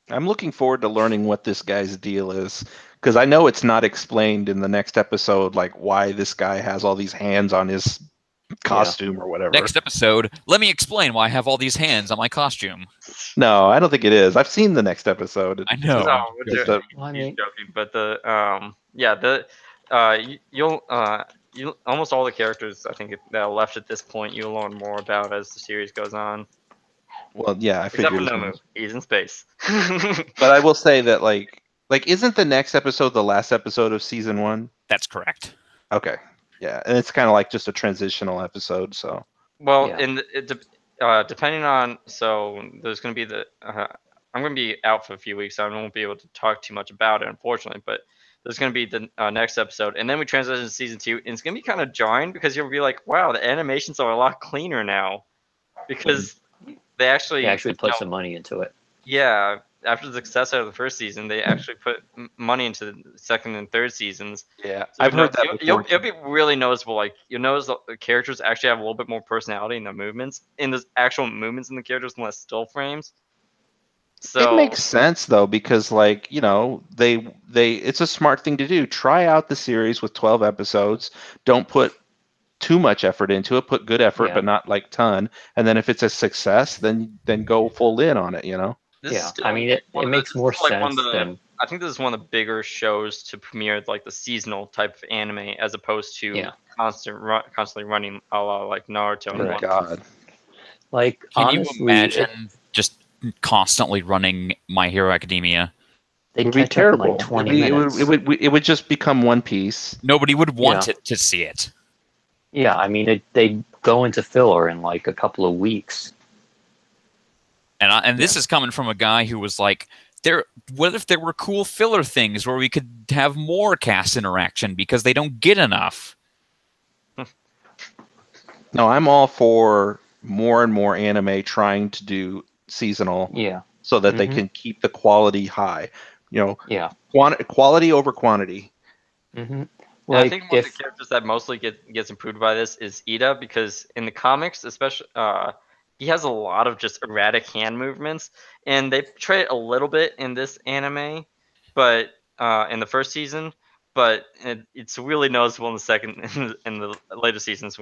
I'm looking forward to learning what this guy's deal is, because I know it's not explained in the next episode, like why this guy has all these hands on his costume or whatever.
Next episode, let me explain why I have all these hands on my costume.
No, I don't think it is. I've seen the next episode.
I know.
No, he's joking, but you'll almost all the characters I think that are left at this point you'll learn more about as the series goes on.
Well, yeah, I
Except
figured.
for Nomu, he's in space.
But I will say that like isn't the next episode the last episode of season 1?
That's correct.
Okay. Yeah, and it's kind of like just a transitional episode, so.
Well, depending on, so there's going to be I'm going to be out for a few weeks, so I won't be able to talk too much about it, unfortunately. But there's going to be the next episode, and then we transition to season 2, and it's going to be kind of jarring because you'll be like, wow, the animations are a lot cleaner now, because they actually
put some money into it.
Yeah, after the success of the first season, they actually put money into the second and third seasons.
Yeah,
so
I've heard that.
It'll be really noticeable. Like you'll notice the characters actually have a little bit more personality in the movements, in the actual movements in the characters, and less still frames. So
it makes sense though, because they it's a smart thing to do. Try out the series with 12 episodes. Don't put too much effort into it. Put good effort, but not like ton. And then if it's a success, then go full in on it.
I mean, it makes more sense than.
I think this is one of the bigger shows to premiere like the seasonal type of anime, as opposed to constantly running a la like Naruto.
Oh my god!
Like,
can
honestly,
you imagine just constantly running My Hero Academia?
It would be terrible. Like 20 minutes.
It would just become One Piece.
Nobody would want it to see it.
Yeah, I mean, they go into filler in like a couple of weeks.
And this is coming from a guy who was like, what if there were cool filler things where we could have more cast interaction because they don't get enough?
No, I'm all for more and more anime trying to do seasonal.
Yeah.
So that they can keep the quality high. Quality over quantity.
Mm-hmm.
Like, I think one of the characters that mostly gets improved by this is Ida, because in the comics, especially, he has a lot of just erratic hand movements, and they portray it a little bit in this anime, but in the first season, but it's really noticeable in the second in the later seasons.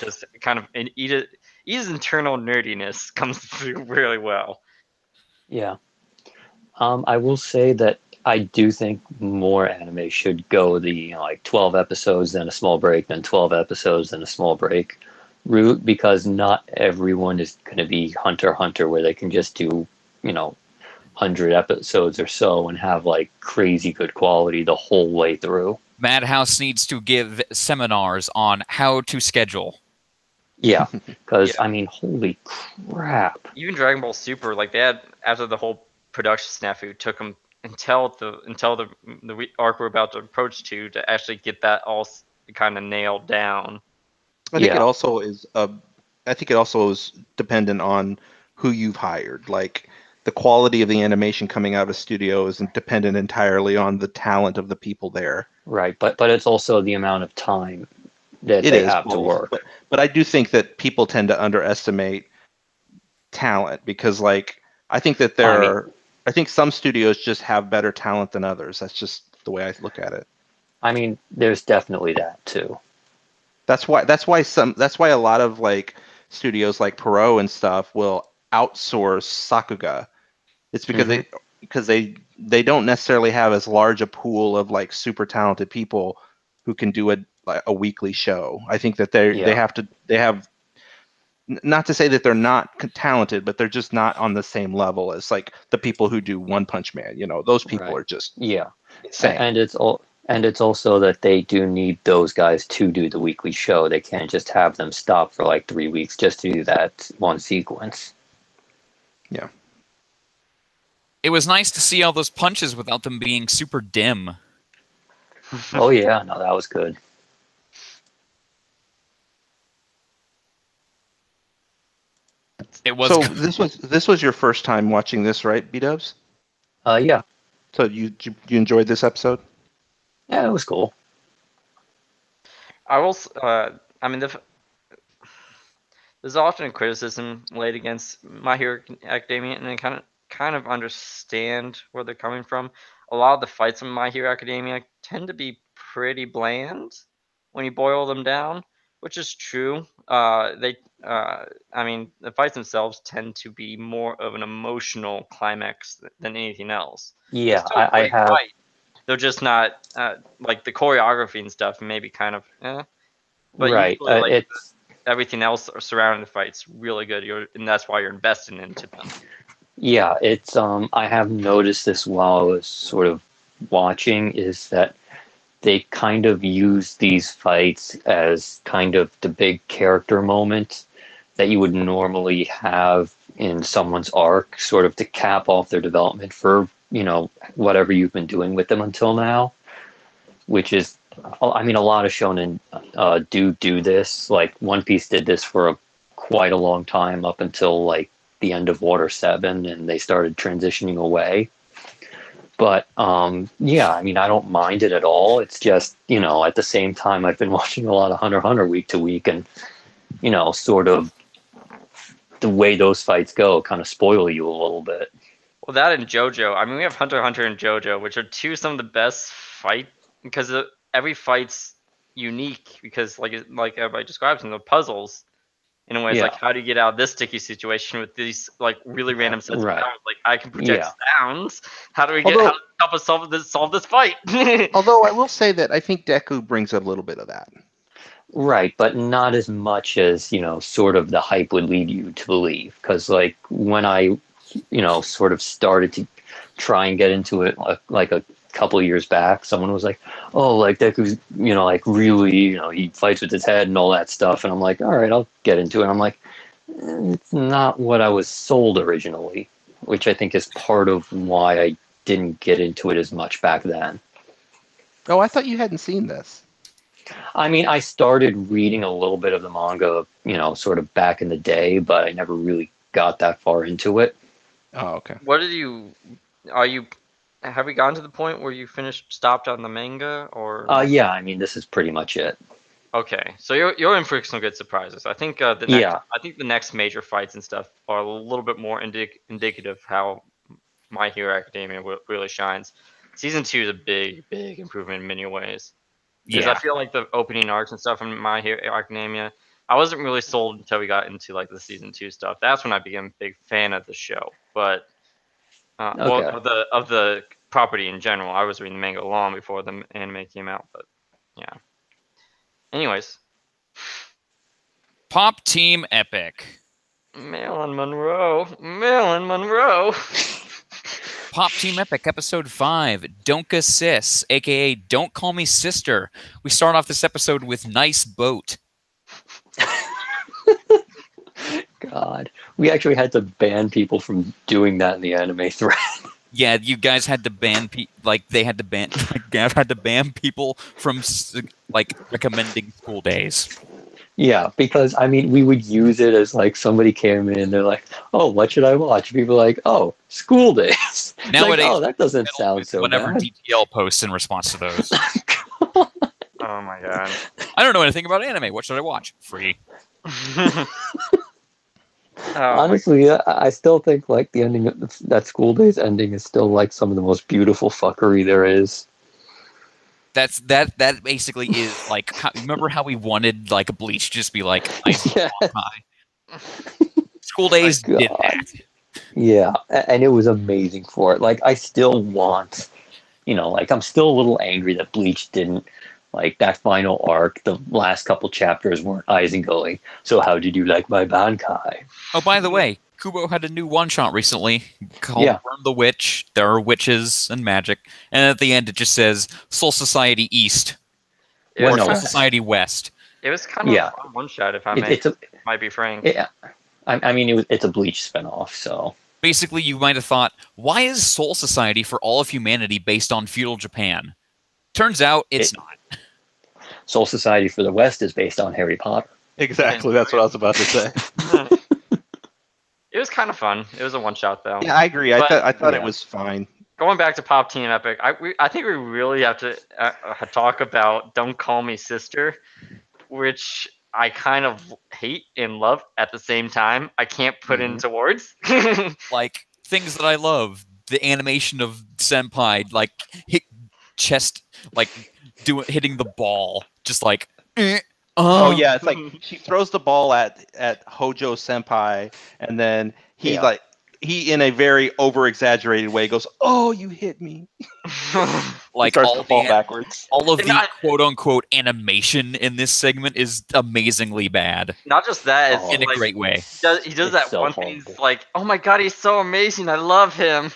Just kind of Ida's internal nerdiness comes through really well.
Yeah, I will say that I do think more anime should go the 12 episodes, then a small break, then 12 episodes, then a small break route, because not everyone is going to be Hunter x Hunter, where they can just do 100 episodes or so and have like crazy good quality the whole way through.
Madhouse needs to give seminars on how to schedule.
Yeah, because I mean, holy crap!
Even Dragon Ball Super, like they had, after the whole production snafu, took them until the arc we're about to approach to actually get that all kind of nailed down.
I think it also is. I think it also is dependent on who you've hired. Like the quality of the animation coming out of studio isn't dependent entirely on the talent of the people there.
Right, but it's also the amount of time that they have to work.
But I do think that people tend to underestimate talent, because like I think that I think some studios just have better talent than others. That's just the way I look at it.
I mean, there's definitely that too.
That's why a lot of like studios like Perot and stuff will outsource Sakuga. It's because they don't necessarily have as large a pool of like super talented people who can do a weekly show. I think that they have not to say that they're not talented, but they're just not on the same level as like the people who do One Punch Man. You know, those people are just insane.
And it's also that they do need those guys to do the weekly show. They can't just have them stop for like 3 weeks just to do that one sequence.
Yeah.
It was nice to see all those punches without them being super dim.
Oh yeah, no, that was good.
It was.
So this was your first time watching this, right, B-Dubs?
Yeah.
So you enjoyed this episode?
Yeah, it was cool.
I will. I mean, there's often criticism laid against My Hero Academia, and I kind of understand where they're coming from. A lot of the fights in My Hero Academia tend to be pretty bland when you boil them down, which is true. I mean, the fights themselves tend to be more of an emotional climax than anything else.
Yeah,
Still a
I
great
have.
fight. They're just not like the choreography and stuff. Maybe kind of, but
Right.
usually like
It's
everything else surrounding the fight's really good. And that's why you're invested into them.
Yeah, it's I have noticed this while I was sort of watching is that they kind of use these fights as kind of the big character moment that you would normally have in someone's arc, sort of to cap off their development for, whatever you've been doing with them until now, which is, I mean, a lot of shonen do this. Like One Piece did this for quite a long time up until like the end of Water 7, and they started transitioning away. But yeah, I mean, I don't mind it at all. It's just, at the same time, I've been watching a lot of Hunter x Hunter week to week, and sort of the way those fights go kind of spoil you a little bit.
Well, that and JoJo. I mean, we have Hunter x Hunter and JoJo, which are some of the best because every fight's unique because like everybody describes them, the puzzles. In a way, it's like, how do you get out of this sticky situation with these like really random sets of powers? Like, I can project sounds. How do we help us solve this fight?
Although I will say that I think Deku brings a little bit of that.
Right, but not as much as, sort of the hype would lead you to believe. Because, like, when I, sort of started to try and get into it, like a couple of years back, someone was like, oh, like, Deku's, like, really, he fights with his head and all that stuff. And I'm like, all right, I'll get into it. And I'm like, it's not what I was sold originally, which I think is part of why I didn't get into it as much back then.
Oh, I thought you hadn't seen this.
I mean, I started reading a little bit of the manga, sort of back in the day, but I never really got that far into it.
Oh, okay.
Have we gotten to the point where you stopped on the manga, or?
Yeah, I mean, this is pretty much it.
Okay, so you're in for some good surprises. I think I think the next major fights and stuff are a little bit more indicative of how My Hero Academia really shines. Season 2 is a big improvement in many ways. Because I feel like the opening arcs and stuff in My Hero Academia, I wasn't really sold until we got into like the season 2 stuff. That's when I became a big fan of the show. But well, of the property in general. I was reading the manga long before the anime came out. But yeah. Anyways,
Pop Team Epic.
Marilyn Monroe.
Pop Team Epic, Episode 5, Don'ka Sis, a.k.a. Don't Call Me Sister. We start off this episode with Nice Boat.
God. We actually had to ban people from doing that in the anime thread.
Yeah, you guys had to ban Gav had to ban people from recommending school days.
Yeah, because I mean, we would use it as like somebody came in and they're like, "Oh, what should I watch?" People are like, "Oh, School Days."
Nowadays,
like, oh, that doesn't sound so
whatever
bad.
DTL posts in response to those.
Oh my god!
I don't know anything about anime. What should I watch? Free.
Honestly, I still think like the ending of that School Days ending is still like some of the most beautiful fuckery there is.
That basically is like remember how we wanted like a Bleach just be like Aizen
Yeah.
High. School Days did
God.
that.
Yeah, and it was amazing for it. Like I still want, like I'm still a little angry that Bleach didn't like that final arc. The last couple chapters weren't Aizen going, "So how did you like my Bankai?"
Oh, by the way, Kubo had a new one shot recently called
Yeah.
Worm the Witch. There are witches and magic, and at the end it just says Soul Society East
Well,
or
no,
Soul Society West.
It was kind of
Yeah.
a fun one shot, if I
It's a
might be frank.
yeah. I mean, it's a Bleach spinoff, so
Basically, you might have thought, why is Soul Society for all of humanity based on feudal Japan? Turns out it's not.
Soul Society for the West is based on Harry Potter.
Exactly. That's what I was about to say.
It was kind of fun. It was a one shot though.
Yeah, I agree. I thought
yeah.
it was fine.
Going back to Pop Team Epic, I think we really have to talk about Don't Call Me Sister, which I kind of hate and love at the same time. I can't put into words.
Like things that I love, the animation of Senpai like hit chest, like hitting the ball, just like.
Oh yeah, it's like she throws the ball at Hojo Senpai, and then he in a very over exaggerated way goes, "Oh, you hit me!"
Like
starts to fall backwards.
All of the quote unquote animation in this segment is amazingly bad.
Not just that, it's
in a great way.
He does that
so
one
horrible.
thing. He's like, "Oh my god, he's so amazing! I love him.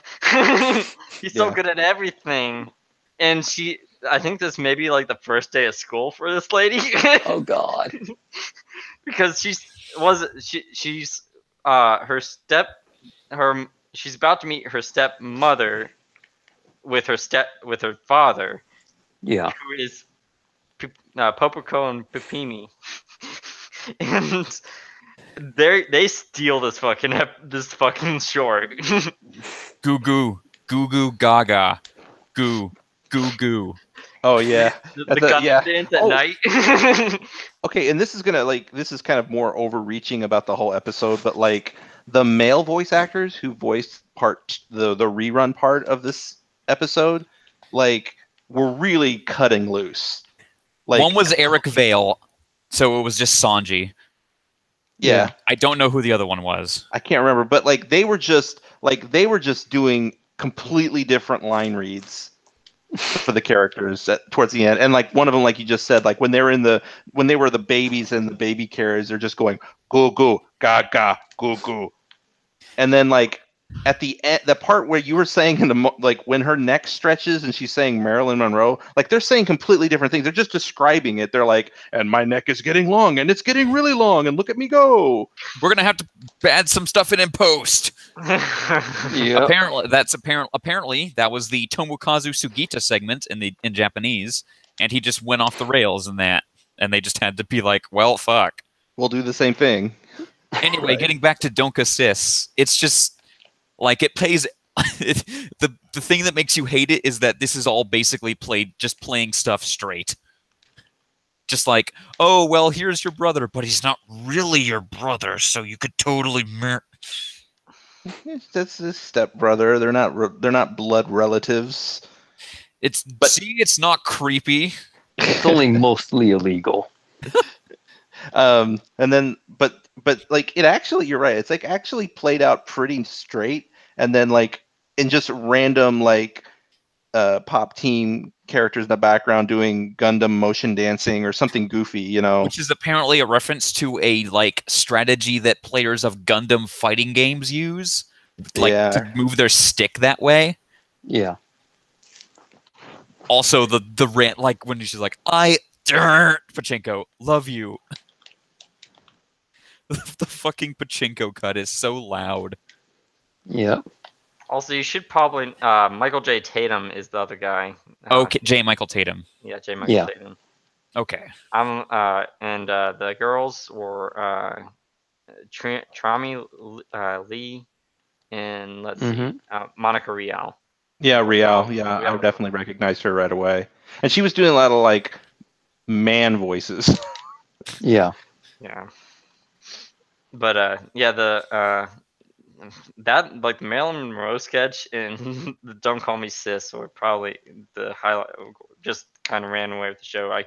He's so good at everything." And I think this may be like the first day of school for this lady.
Oh God.
Because she's she's about to meet her stepmother with her father,
Yeah.
who is Popoko and Pipimi, and they steal this fucking short.
Goo goo goo goo gaga goo goo goo.
Oh
yeah,
the gun dance at night.
Okay, and this is kind of more overreaching about the whole episode, but like the male voice actors who voiced the rerun part of this episode, like were really cutting loose. Like
one was Eric Vale, so it was just Sanji.
Yeah.
I don't know who the other one was.
I can't remember, but like they were just doing completely different line reads for the characters towards the end, and like one of them, like you just said, like when they were the babies and the baby carriers, they're just going go go ga ga go go, and then like at the end, the part where you were saying like when her neck stretches and she's saying Marilyn Monroe, like they're saying completely different things. They're just describing it. They're like, and my neck is getting long, and it's getting really long, and look at me go.
We're gonna have to add some stuff in post.
Yeah.
Apparently that was the Tomokazu Sugita segment in Japanese, and he just went off the rails in that, and they just had to be like, well, fuck.
We'll do the same thing.
Anyway, getting back to Donka Sis, it's just like it plays. The thing that makes you hate it is that this is all basically playing stuff straight. Just like, oh well, here's your brother, but he's not really your brother, so you could totally.
That's his stepbrother. They're not blood relatives.
It's not creepy.
It's only mostly illegal.
And then, but like it actually, you're right. It's like actually played out pretty straight, and then like in just random like pop team characters in the background doing Gundam motion dancing or something goofy, you know.
Which is apparently a reference to a like strategy that players of Gundam fighting games use, like to move their stick that way.
Yeah.
Also, the rant, like when she's like, Pachinko, love you. The fucking Pachinko cut is so loud.
Yeah.
Also, you should probably Michael J. Tatum is the other guy.
Okay, J. Michael Tatum.
Yeah, J. Michael Tatum.
Okay.
And the girls were Trami Lee and let's see, Monica Rial.
Yeah, Rial. Yeah, I definitely recognized her right away. And she was doing a lot of like man voices.
Yeah.
Yeah. But yeah, that like the Marilyn Monroe sketch and the "Don't Call Me Sis" were probably the highlight. Just kind of ran away with the show.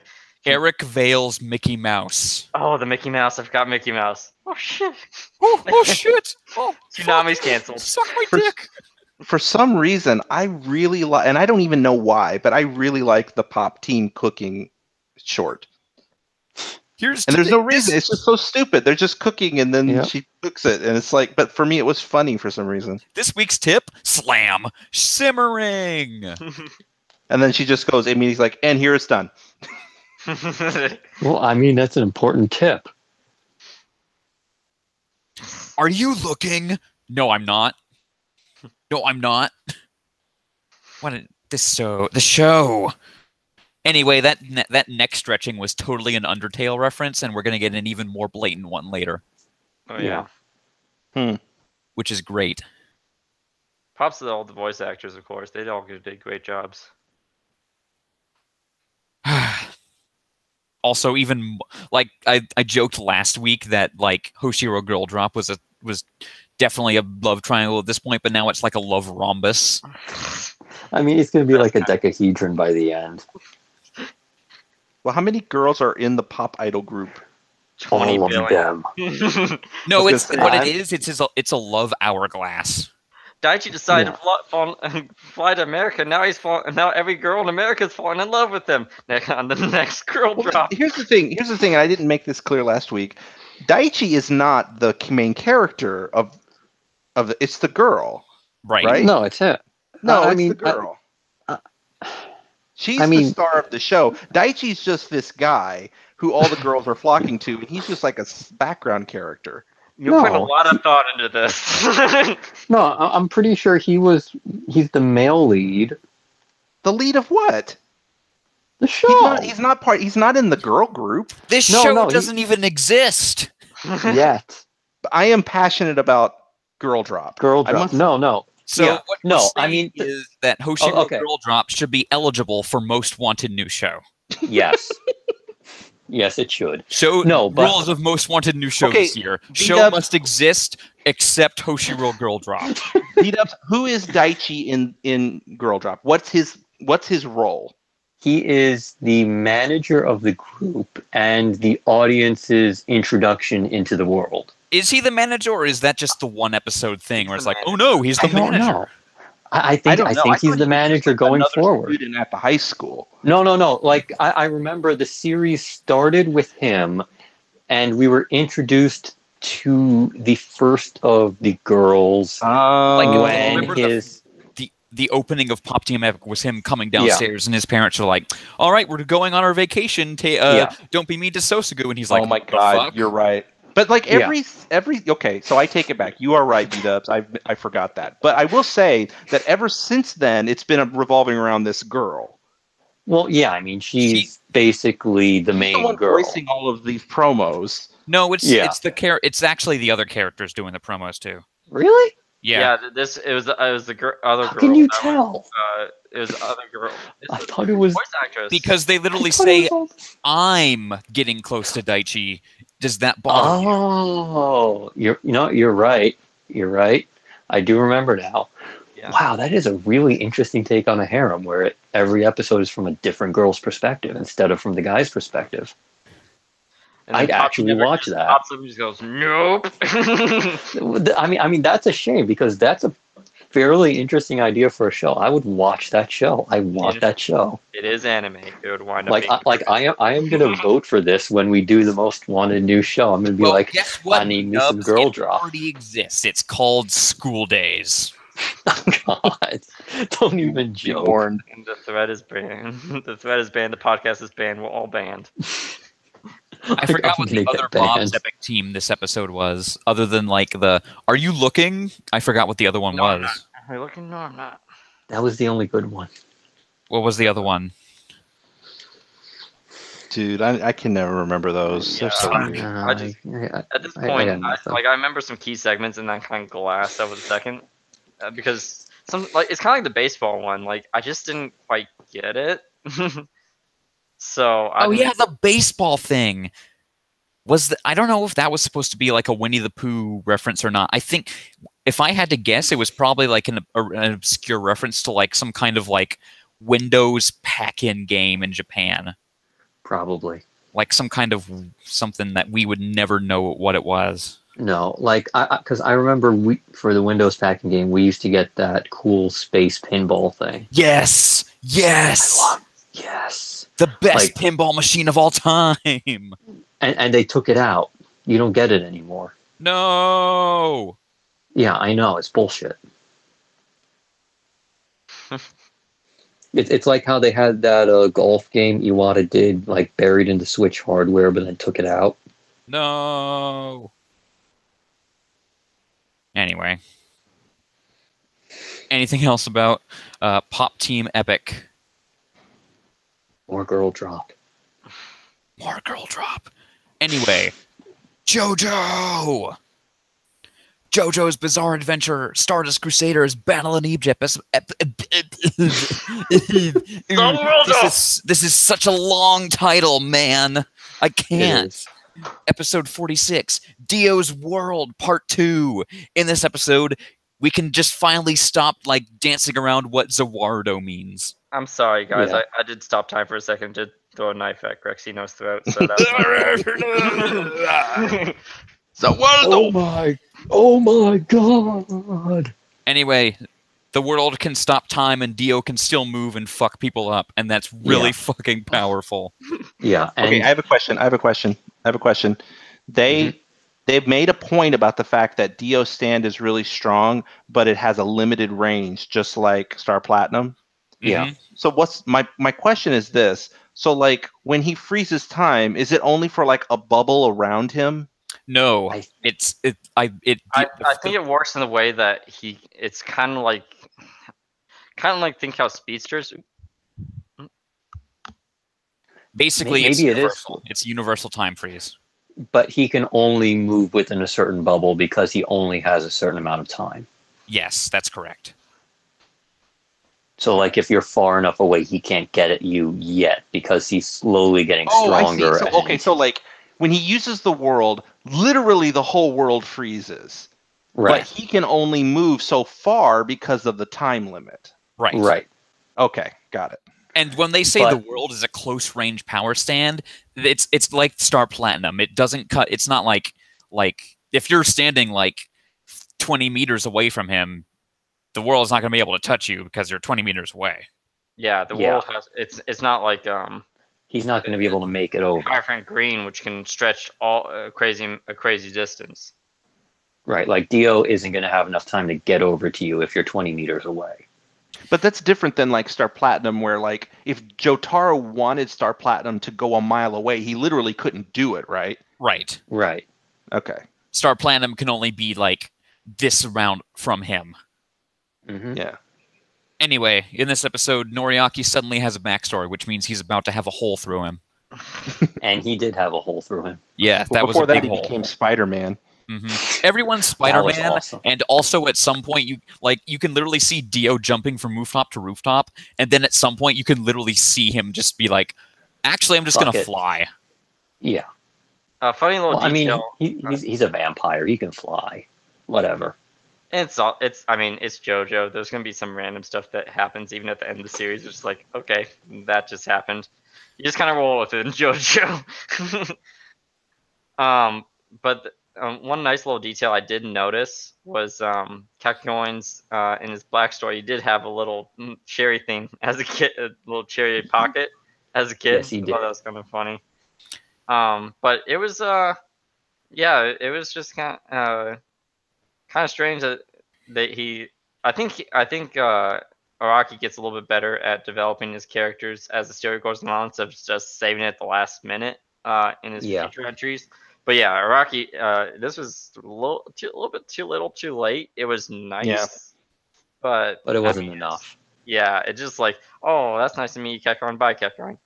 Eric Vale's Mickey Mouse.
Oh, the Mickey Mouse! I forgot Mickey Mouse. Oh shit!
Oh shit! Oh,
Toonami's
fuck.
canceled.
Suck my
For-
dick.
For some reason, I really like, and I don't even know why, but I really like the Pop Team cooking short. And there's no reason. It's just so stupid. They're just cooking, and then she cooks it, and it's like. But for me, it was funny for some reason.
This week's tip: slam simmering.
And then she just goes, he's like, and here it's done.
Well, I mean, that's an important tip.
Are you looking? No, I'm not. No, I'm not. The show. Anyway, that neck stretching was totally an Undertale reference, and we're going to get an even more blatant one later.
Oh yeah.
Which is great.
Props to all the voice actors, of course. They all did great jobs.
Also, even like I joked last week that like Hoshiro Girl Drop was definitely a love triangle at this point, but now it's like a love rhombus.
I mean, it's going to be like a decahedron by the end.
Well, how many girls are in the pop idol group?
20
All of them.
No, it's what it is. It's a love hourglass.
Daichi decided to fly to America. Now now every girl in America is falling in love with him. On the next Girl Drop.
Here's the thing, and I didn't make this clear last week. Daichi is not the main character of it's the girl. Right?
No, it's it.
No, it's the girl. She's the star of the show. Daichi's just this guy who all the girls are flocking to, and he's just like a background character.
You put a lot of thought into this.
No, I'm pretty sure he's the male lead.
The lead of what?
The show.
He's not in the girl group.
This show doesn't even exist.
Yet.
I am passionate about Girl Drop.
Girl Drop. No.
So what
I mean
is that Hoshiro Girl Drop should be eligible for Most Wanted New Show.
Yes. Yes, it should.
Rules of Most Wanted New Show this year. Show must exist except Hoshiro Girl Drop.
B-dubs, who is Daichi in Girl Drop? What's his role?
He is the manager of the group and the audience's introduction into the world.
Is he the manager, or is that just the one episode thing where it's like, oh no, he's the manager?
Know. I think he's the manager going forward.
Student at the high school.
No. Like I remember the series started with him, and we were introduced to the first of the girls.
The opening of Pop Team Epic was him coming downstairs, and his parents are like, "All right, we're going on our vacation. Don't be mean to Sosugu." And he's like,
"Oh my god, you're right." But like every okay, so I take it back. You are right, B-dubs. I forgot that. But I will say that ever since then, it's been revolving around this girl.
Well, yeah, I mean, she's basically the main girl.
Voicing all of these promos.
No, it's actually the other characters doing the promos too.
Really?
Yeah.
It was the other girl.
How can you tell?
It was the other girl.
I thought it was
voice actress.
Because they literally say, "I'm getting close to Daichi." Does that bother you?
Oh, you're right. You're right. I do remember now. Yeah. Wow, that is a really interesting take on a harem, where every episode is from a different girl's perspective instead of from the guy's perspective. I'd actually watch that.
Pops up and just goes, "Nope."
I mean, that's a shame, because that's a fairly interesting idea for a show. I would watch that show. I want that show.
It is anime. It would wind up
I am going to vote for this when we do the Most Wanted New Show. I'm going to be
guess what?
I need me some Girl Drop.
It already exists. It's called School Days.
God, don't even joke.
The thread is banned. The thread is banned. The podcast is banned. We're all banned.
I forgot what the other Bob's Epic team this episode was, other than like the "Are you looking?" I forgot what the other one was.
Are you looking? No, I'm not.
That was the only good one.
What was the other one?
Dude, I can never remember those.
Yeah,
They're so weird.
At this point, I remember some key segments, and then kind of glassed over the second, because it's kind of like the baseball one. Like, I just didn't quite get it. So
the baseball thing. I don't know if that was supposed to be like a Winnie the Pooh reference or not. I think if I had to guess, it was probably like an obscure reference to like some kind of like Windows pack-in game in Japan.
Probably.
Like some kind of something that we would never know what it was.
No, like because I remember for the Windows packing game, we used to get that cool space pinball thing.
Yes, yes,
yes,
the best pinball machine of all time.
And they took it out. You don't get it anymore.
No.
Yeah, I know. It's bullshit. It's like how they had that golf game Iwata did, like buried into Switch hardware, but then took it out.
No. Anyway. Anything else about Pop Team Epic?
More girl drop.
More girl drop. Anyway, JoJo's Bizarre Adventure, Stardust Crusaders, Battle in Egypt. This is such a long title, man. I can't. Episode 46, Dio's World, Part 2. In this episode, we can just finally stop like dancing around what Zawardo means.
I'm sorry, guys. Yeah. I did stop time for a second to throw a knife at Grexino's throat. So that
Zawardo! Oh my god!
Anyway, the world can stop time and Dio can still move and fuck people up, and that's really fucking powerful.
Yeah.
Okay, I have a question. They've made a point about the fact that Dio's stand is really strong, but it has a limited range, just like Star Platinum.
Yeah.
So what's my question is this. So like when he freezes time, is it only for like a bubble around him?
No,
I think it works in the way that it's kind of like think how speedsters.
Basically,
maybe
it's universal.
It is.
It's universal time freeze.
But he can only move within a certain bubble because he only has a certain amount of time.
Yes, that's correct.
So, like, if you're far enough away, he can't get at you yet because he's slowly getting stronger.
I see. So like, when he uses the world, literally the whole world freezes.
Right.
But he can only move so far because of the time limit.
Right.
Okay, got it.
And when they say the world is a close range power stand, it's like Star Platinum. It doesn't cut. It's not like if you're standing like 20 meters away from him, the world is not going to be able to touch you because you're 20 meters away.
Yeah, the world has. It's not like
he's not going to be able to make it over.
Firefang Green, which can stretch a crazy distance.
Right, like Dio isn't going to have enough time to get over to you if you're 20 meters away.
But that's different than like Star Platinum, where like if Jotaro wanted Star Platinum to go a mile away, he literally couldn't do it, right?
Right.
Okay.
Star Platinum can only be like this amount from him.
Mm-hmm.
Yeah.
Anyway, in this episode, Noriaki suddenly has a backstory, which means he's about to have a hole through him.
And he did have a hole through him.
Yeah,
that
was a big
hole. Before that, he became Spider-Man.
Mm-hmm. Everyone's Spider-Man,
awesome.
And also at some point you can literally see Dio jumping from rooftop to rooftop, and then at some point you can literally see him just be like, "Actually, I'm just gonna fly."
Yeah.
Funny little detail.
I mean, he's a vampire. He can fly. Whatever.
It's JoJo. There's gonna be some random stuff that happens even at the end of the series. It's just like, okay, that just happened. You just kind of roll with it in JoJo. But one nice little detail I did notice was Kakyoin's in his Black Story. He did have a little cherry thing as a kid, a little cherry pocket as a kid.
Yes, he did.
I thought that was kind of funny. But it was it was just kind of strange that I think Araki gets a little bit better at developing his characters as the story goes on, instead of just saving it at the last minute in his future entries. But yeah, Araki, this was a little bit too little, too late. It was nice, but
it wasn't enough.
Yeah, it's just like, oh, that's nice to meet you, Kakyoin. Bye, Kakyoin.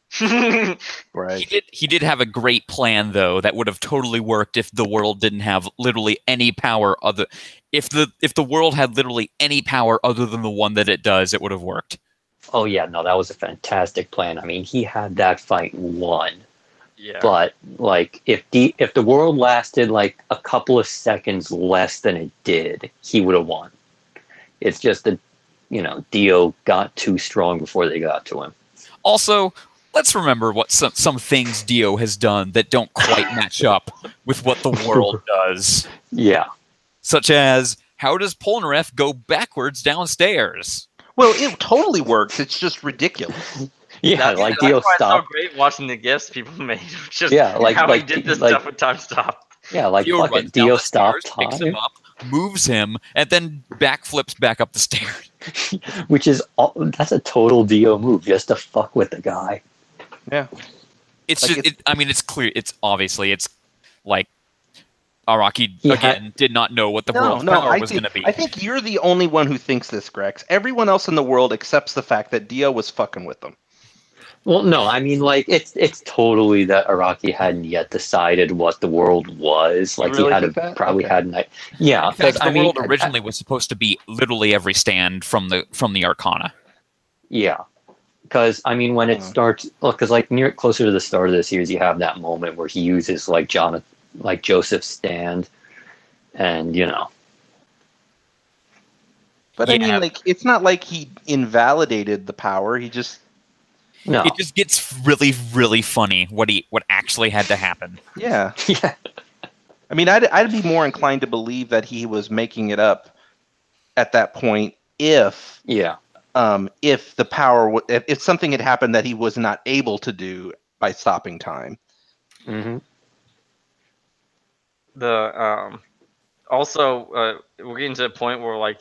Right.
He did have a great plan though that would have totally worked if the world didn't have literally any power other. If the world had literally any power other than the one that it does, it would have worked.
Oh yeah, no, that was a fantastic plan. I mean, he had that fight won.
Yeah.
But like if the world lasted like a couple of seconds less than it did, he would have won. It's just that Dio got too strong before they got to him.
Also, let's remember what some things Dio has done that don't quite match up with what the world does.
Yeah.
Such as, how does Polnareff go backwards downstairs?
Well, it totally works. It's just ridiculous.
Yeah, like Dio
that's why it's so
stopped.
great watching the gifs people made. Just
Like
how he did this stuff with time stop.
Yeah, like
Dio
fuck
runs
it.
down
Dio
the stairs,
stopped
picks him
time,
up, moves him, and then backflips back up the stairs.
which is that's a total Dio move, just to fuck with the guy.
Yeah.
It's
Like,
just, it's clear. It's obviously, it's like Araki again did not know what the world's power was going to be.
I think you're the only one who thinks this, Grex. Everyone else in the world accepts the fact that Dio was fucking with them.
Well, no, I mean, like it's totally that Araki hadn't yet decided what the world was. Like
really
he had
think that?
probably
Okay.
hadn't. Yeah,
In fact, the world
I mean,
originally was supposed to be literally every stand from the Arcana.
Yeah, because I mean, when it starts, because like near closer to the start of the series, you have that moment where he uses like Joseph's stand, and
But
Yeah.
I mean, like, it's not like he invalidated the power. He just
no,
It just gets really, really funny what actually had to happen.
yeah.
yeah,
I mean, I'd be more inclined to believe that he was making it up at that point if
yeah,
if the power if something had happened that he was not able to by stopping time.
hmm
The also we're getting to the point where like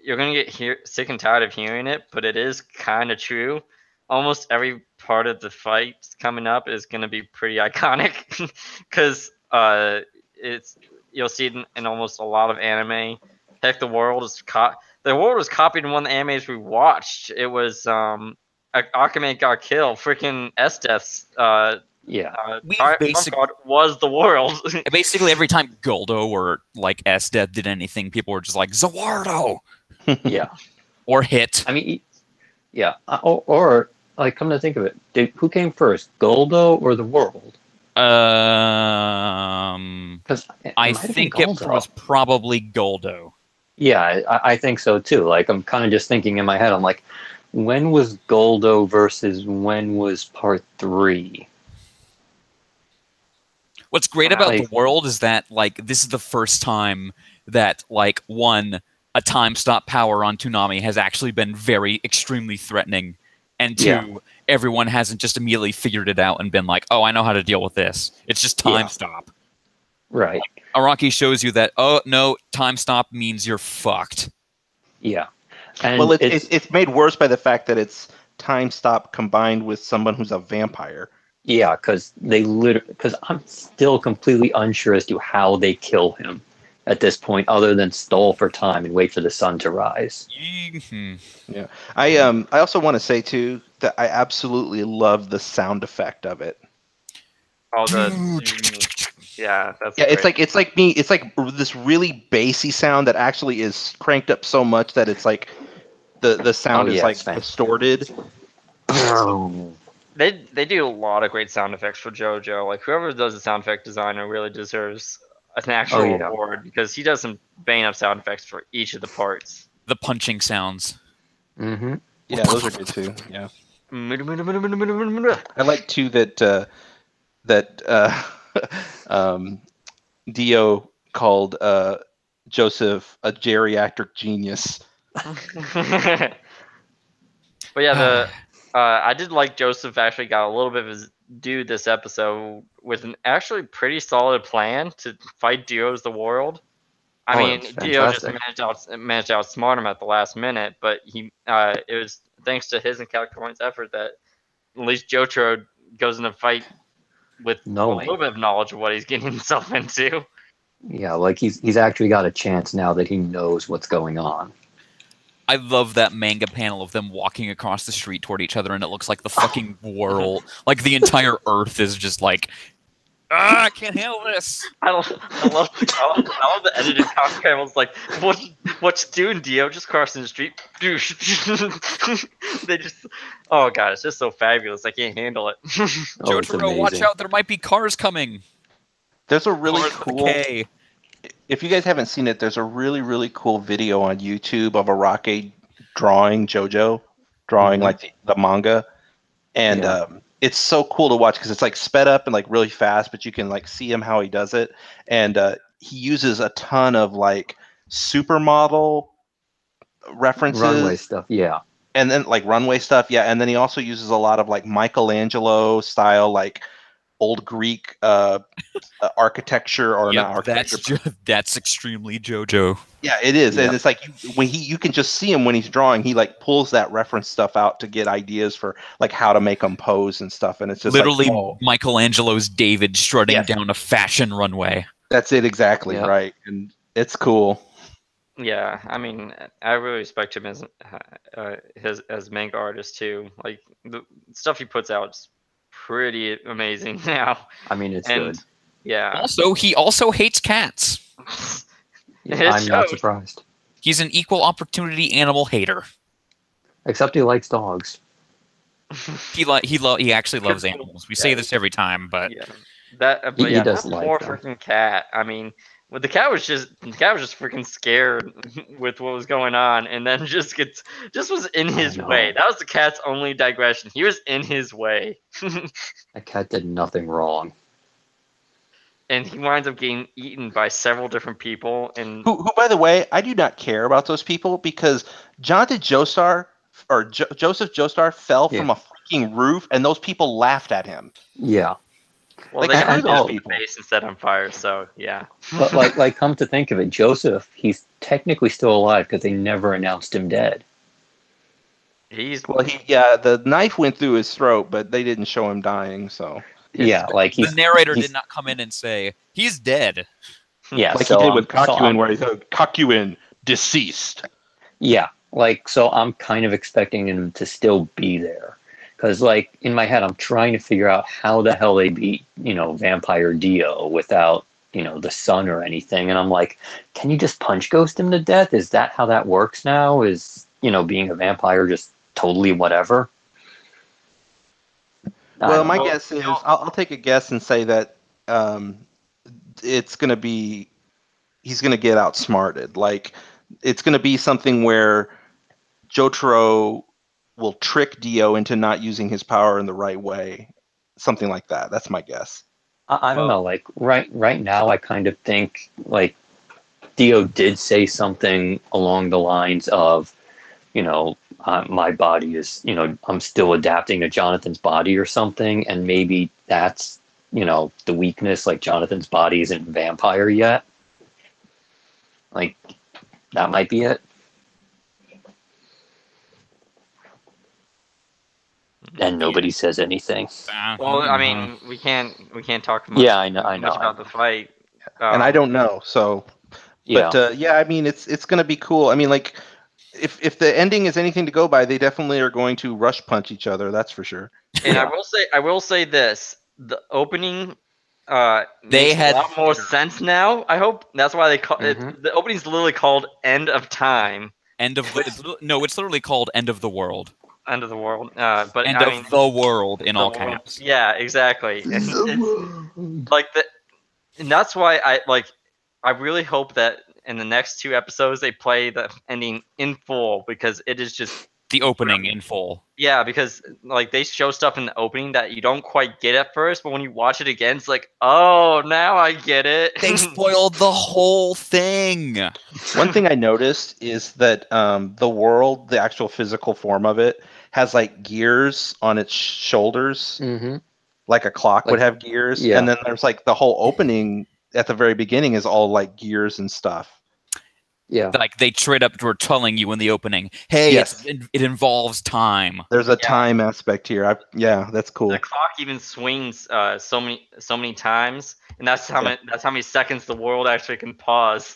you're gonna get sick and tired of hearing it, but it is kind of true. Almost every part of the fight coming up is gonna be pretty iconic because it's you'll see it in almost a lot of anime. Heck, the world was copied in one of the animes we watched. It was Akame got killed. Freaking Estes.
yeah,
Basic-
God was the world.
Basically, every time Goldo or like S-Death did anything, people were just like Zawardo
yeah.
or Hit.
I mean, yeah, or like come to think of it, who came first, Goldo or the world? Because
I think it was probably Goldo.
Yeah, I think so too. Like I'm kind of just thinking in my head. I'm like, when was Goldo versus when was Part 3?
What's great about
Like-
the world is that like this is the first time that like a time stop power on Toonami has actually been very extremely threatening, and two, everyone hasn't just immediately figured it out and been like, oh, I know how to deal with this. It's just time stop.
Right.
Araki shows you that, oh no, time stop means you're fucked.
Yeah. And
Well, it's made worse by the fact that it's time stop combined with someone who's a vampire.
yeah, because I'm still completely unsure as to how they kill him at this point, other than stall for time and wait for the sun to rise.
Mhm.
Yeah. I also want to say too that I absolutely love the sound effect of it.
All the yeah, that's
Yeah,
great.
it's like this really bassy sound that actually is cranked up so much that it's like the sound is like distorted.
They do a lot of great sound effects for JoJo. Like whoever does the sound effect designer really deserves an actual award because he does some bang up sound effects for each of the parts.
The punching sounds.
Mm-hmm.
Yeah, those are good too. Yeah, I like too that Dio called Joseph a geriatric genius.
But yeah, I did like Joseph actually got a little bit of his due this episode with an actually pretty solid plan to fight Dio's the world. I mean, Dio just managed to outsmart him at the last minute, but it was thanks to his and Capricorn's effort that at least Jotaro goes in a fight with a little bit of knowledge of what he's getting himself into.
Yeah, like he's actually got a chance now that he knows what's going on.
I love that manga panel of them walking across the street toward each other, and it looks like the fucking world, like the entire Earth is just like, I can't handle this.
I love the edited commentary. I was like, what you doing, Dio? Just crossing the street. They just, oh god, it's just so fabulous. I can't handle it.
Oh, it's
Jotaro, watch
amazing.
out! There might be cars coming.
There's a really
Cars with a
cool.
K.
If you guys haven't seen it, there's a really cool video on YouTube of Arake drawing JoJo, drawing
Mhm.
like the manga, and
Yeah.
it's so cool to watch because it's like sped up and like really fast, but you can like see him how he does it, and he uses a ton of like supermodel references,
Runway stuff. Yeah.
and then like runway stuff, yeah, and then he also uses a lot of like Michelangelo style, like old Greek architecture or not architecture.
That's extremely JoJo.
Yeah, it is,
Yep.
and it's like when you can just see him when he's drawing. He like pulls that reference stuff out to get ideas for like how to make them pose and stuff, and it's just
Literally
like, oh,
Michelangelo's David strutting
Yes.
down a fashion runway.
that's it exactly,
Yep.
right, and it's cool.
Yeah, I mean, I really respect him as as manga artist too. Like the stuff he puts out is pretty amazing now.
I mean, it's
And
good.
yeah,
Also, he also hates cats.
Yeah,
it
I'm not
shows.
surprised.
He's an equal opportunity animal hater.
Except he likes dogs.
He actually loves animals. We say
Yeah.
this every time, but
yeah, but
He
yeah,
does
that
like
poor
them.
freaking cat. I mean, well, the cat was just freaking scared with what was going on, and then just was in his
know.
way. That was the cat's only digression. He was in his way.
That cat did nothing wrong.
And he winds up getting eaten by several different people. And
Who, by the way, I do not care about those people because Jonathan Joestar or Joseph Joestar fell from a freaking roof, and those people laughed at him.
Yeah.
well,
Like,
they
screw
got
those
his
people.
face and set on fire. So yeah.
But like come to think of it, Joseph, he's technically still alive because they never announced him dead.
He's
Well, the knife went through his throat, but they didn't show him dying, so.
Yeah, like
the narrator
he's-
did not come in and say he's dead.
Yeah,
Like
so
he did with
I'm- so
Kakuin,
I'm-
where he said, Kakuin, deceased.
Yeah, like so I'm kind of expecting him to still be there. Because like in my head I'm trying to figure out how the hell they beat, Vampire Dio without, the sun or anything. And I'm like, can you just punch ghost him to death? Is that how that works now? Is, being a vampire just totally whatever? I
Well,
don't
my
know.
guess is I'll take a guess and say that it's going to be he's going to get outsmarted. Like it's going to be something where Jotaro will trick Dio into not using his power in the right way, something like that. That's my guess.
I don't know. Like right now, I kind of think like Dio did say something along the lines of, my body is, I'm still adapting to Jonathan's body or something, and maybe that's, the weakness. Like Jonathan's body isn't vampire yet. Like that might be it. And nobody says anything.
well. I mean, we can't talk much.
Yeah, I know.
Much about the fight.
And I don't know. So,
Yeah.
but I mean, it's going to be cool. I mean, like if the ending is anything to go by, they definitely are going to rush punch each other. That's for sure.
And
Yeah.
I will say this: the opening
They
makes
had-
a lot more sense now. I hope that's why they call
Mhm.
it. The opening's literally called "End of Time,"
It's literally called End of the World.
"End of the World." But
End
I
of
mean,
the world in all
the world.
caps.
Yeah, exactly. And it's like and that's why I really hope that in the next two episodes they play the ending in full because it is just
The opening in full.
yeah, because like they show stuff in the opening that you don't quite get at first, but when you watch it again, it's like, oh, now I get it.
They spoiled the whole thing.
One thing I noticed is that the world, the actual physical form of it, has like gears on its shoulders,
Mm-hmm.
like a clock would
Like-
have gears.
yeah.
And then there's like the whole opening at the very beginning is all like gears and stuff.
Yeah.
Like they straight up were telling you in the opening, hey,
Yes.
it involves time.
There's a
Yeah.
time aspect here. Yeah, that's cool.
The clock even swings so many times, and that's how many seconds the world actually can pause.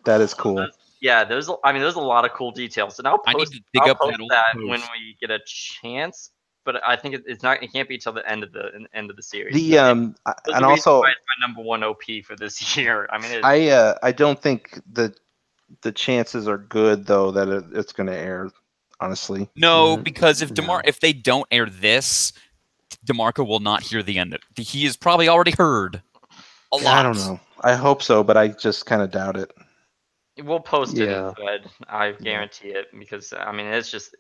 That is cool.
Yeah, there's a lot of cool details, and I'll
I need
post,
to dig
I'll
up
post
that old
that
post.
when we get a chance. but I think it's not. It can't be till the end of the series.
The
and
also
why it's my number one OP for this year. I mean,
I don't think the chances are good though that it's going to air. Honestly,
No, because
No.
if they don't air this, DeMarco will not hear the end. He has probably already heard a lot.
I don't know. I hope so, but I just kind of doubt it.
we'll post it in
Yeah.
the thread. I guarantee it because I mean, it's just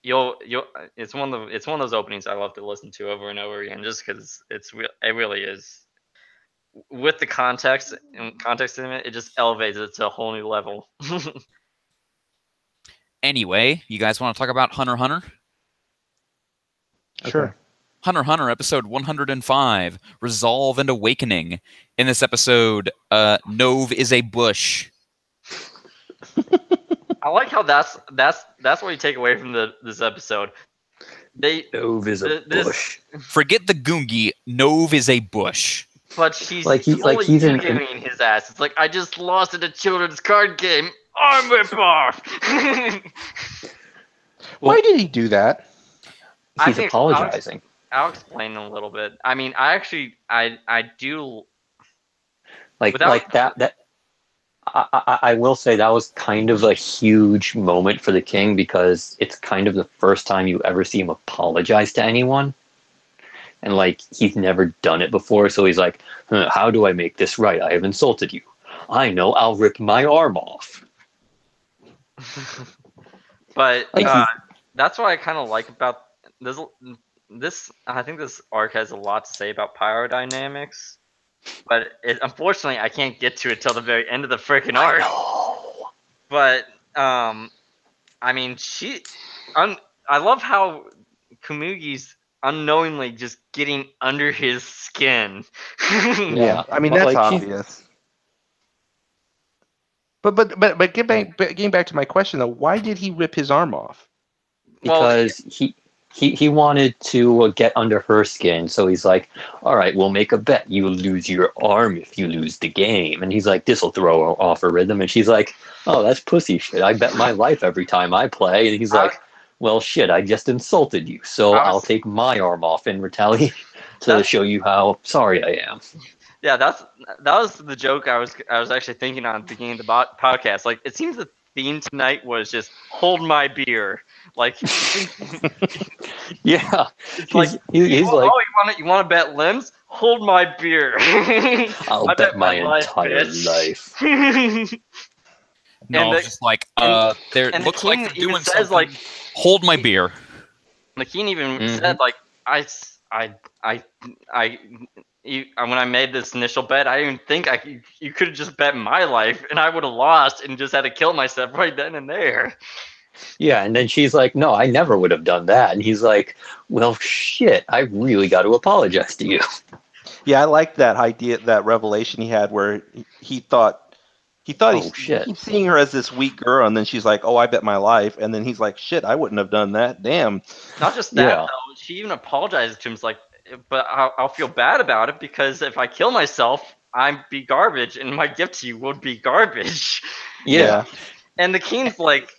you'll it's one of those openings I love to listen to over and over again just because it really is with the context and context in it. It just elevates it to a whole new level.
Anyway, you guys want to talk about Hunter x Hunter?
Sure.
Okay.
Hunter x Hunter episode 105, Resolve and Awakening. In this episode, Nove is a bush.
I like how that's what you take away from this episode.
Nove is a bush.
Forget the Goongi, Nove is a bush.
But he's
he's in
giving his ass. It's like I just lost at a children's card game. I'm rip off.
Why did he do that?
He's apologizing.
I'll explain a little bit. I mean, I do
Like that. I will say that was kind of a huge moment for the king because it's kind of the first time you ever see him apologize to anyone. And like he's never done it before, so he's like, how do I make this right? I have insulted you. I know, I'll rip my arm off.
But that's what I kind of like about this. I think this arc has a lot to say about pyrodynamics. But unfortunately, I can't get to it till the very end of the freaking arc. But I mean, I love how Kumugi's unknowingly just getting under his skin.
Yeah, I mean that's obvious. But getting back to my question though, why did he rip his arm off?
Because he wanted to get under her skin, so he's like, all right, we'll make a bet. You lose your arm if you lose the game. And he's like, this'll throw her off her rhythm. And she's like, oh, that's pussy shit. I bet my life every time I play. And he's like, well, shit, I just insulted you, so I'll take my arm off in retaliation to show you how sorry I am.
Yeah, that was the joke I was actually thinking on at the beginning of the podcast. Like, it seems the theme tonight was just hold my beer. Like,
yeah,
it's like he's like, oh, you want to bet limbs? Hold my beer.
I'll bet my entire life.
No, it's just like there looks like they're doing something. Like, hold my beer.
McKean even said like when I made this initial bet, I didn't think you could have just bet my life and I would have lost and just had to kill myself right then and there.
Yeah, and then she's like, no, I never would have done that. And he's like, well, shit, I really got to apologize to you.
Yeah, I like that idea, that revelation he had where he thought he keeps seeing her as this weak girl, and then she's like, oh, I bet my life. And then he's like, shit, I wouldn't have done that. Damn.
Not just that, though. She even apologizes to him. It's like, but I'll feel bad about it because if I kill myself, I'd be garbage, and my gift to you would be garbage.
Yeah.
And the king's like,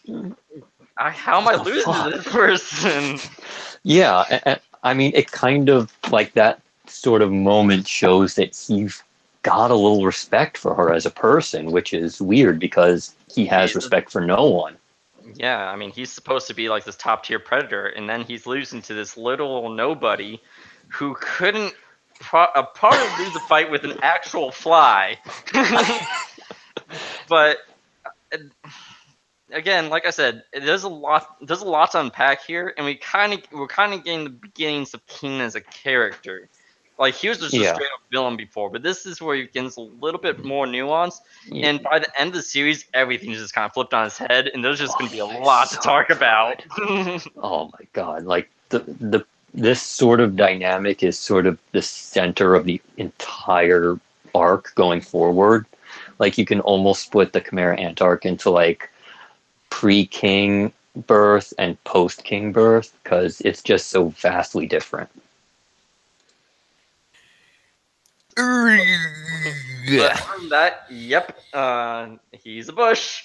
how am I losing to this person?
Yeah, I mean, it kind of like that sort of moment shows that he's got a little respect for her as a person, which is weird because he has respect for no one.
Yeah, I mean, he's supposed to be like this top tier predator, and then he's losing to this little nobody who couldn't probably lose a fight with an actual fly. But again, like I said, there's a lot to unpack here, and we're kind of getting the beginnings of King as a character. Like, he was just a straight up villain before, but this is where he gets a little bit more nuance. Yeah. And by the end of the series, everything's just kind of flipped on his head, and there's just going to be a lot to talk about.
Oh my god! Like this sort of dynamic is sort of the center of the entire arc going forward. Like, you can almost split the Chimera Ant arc into like pre-King birth and post-King birth because it's just so vastly different.
But from that, yep, he's a bush.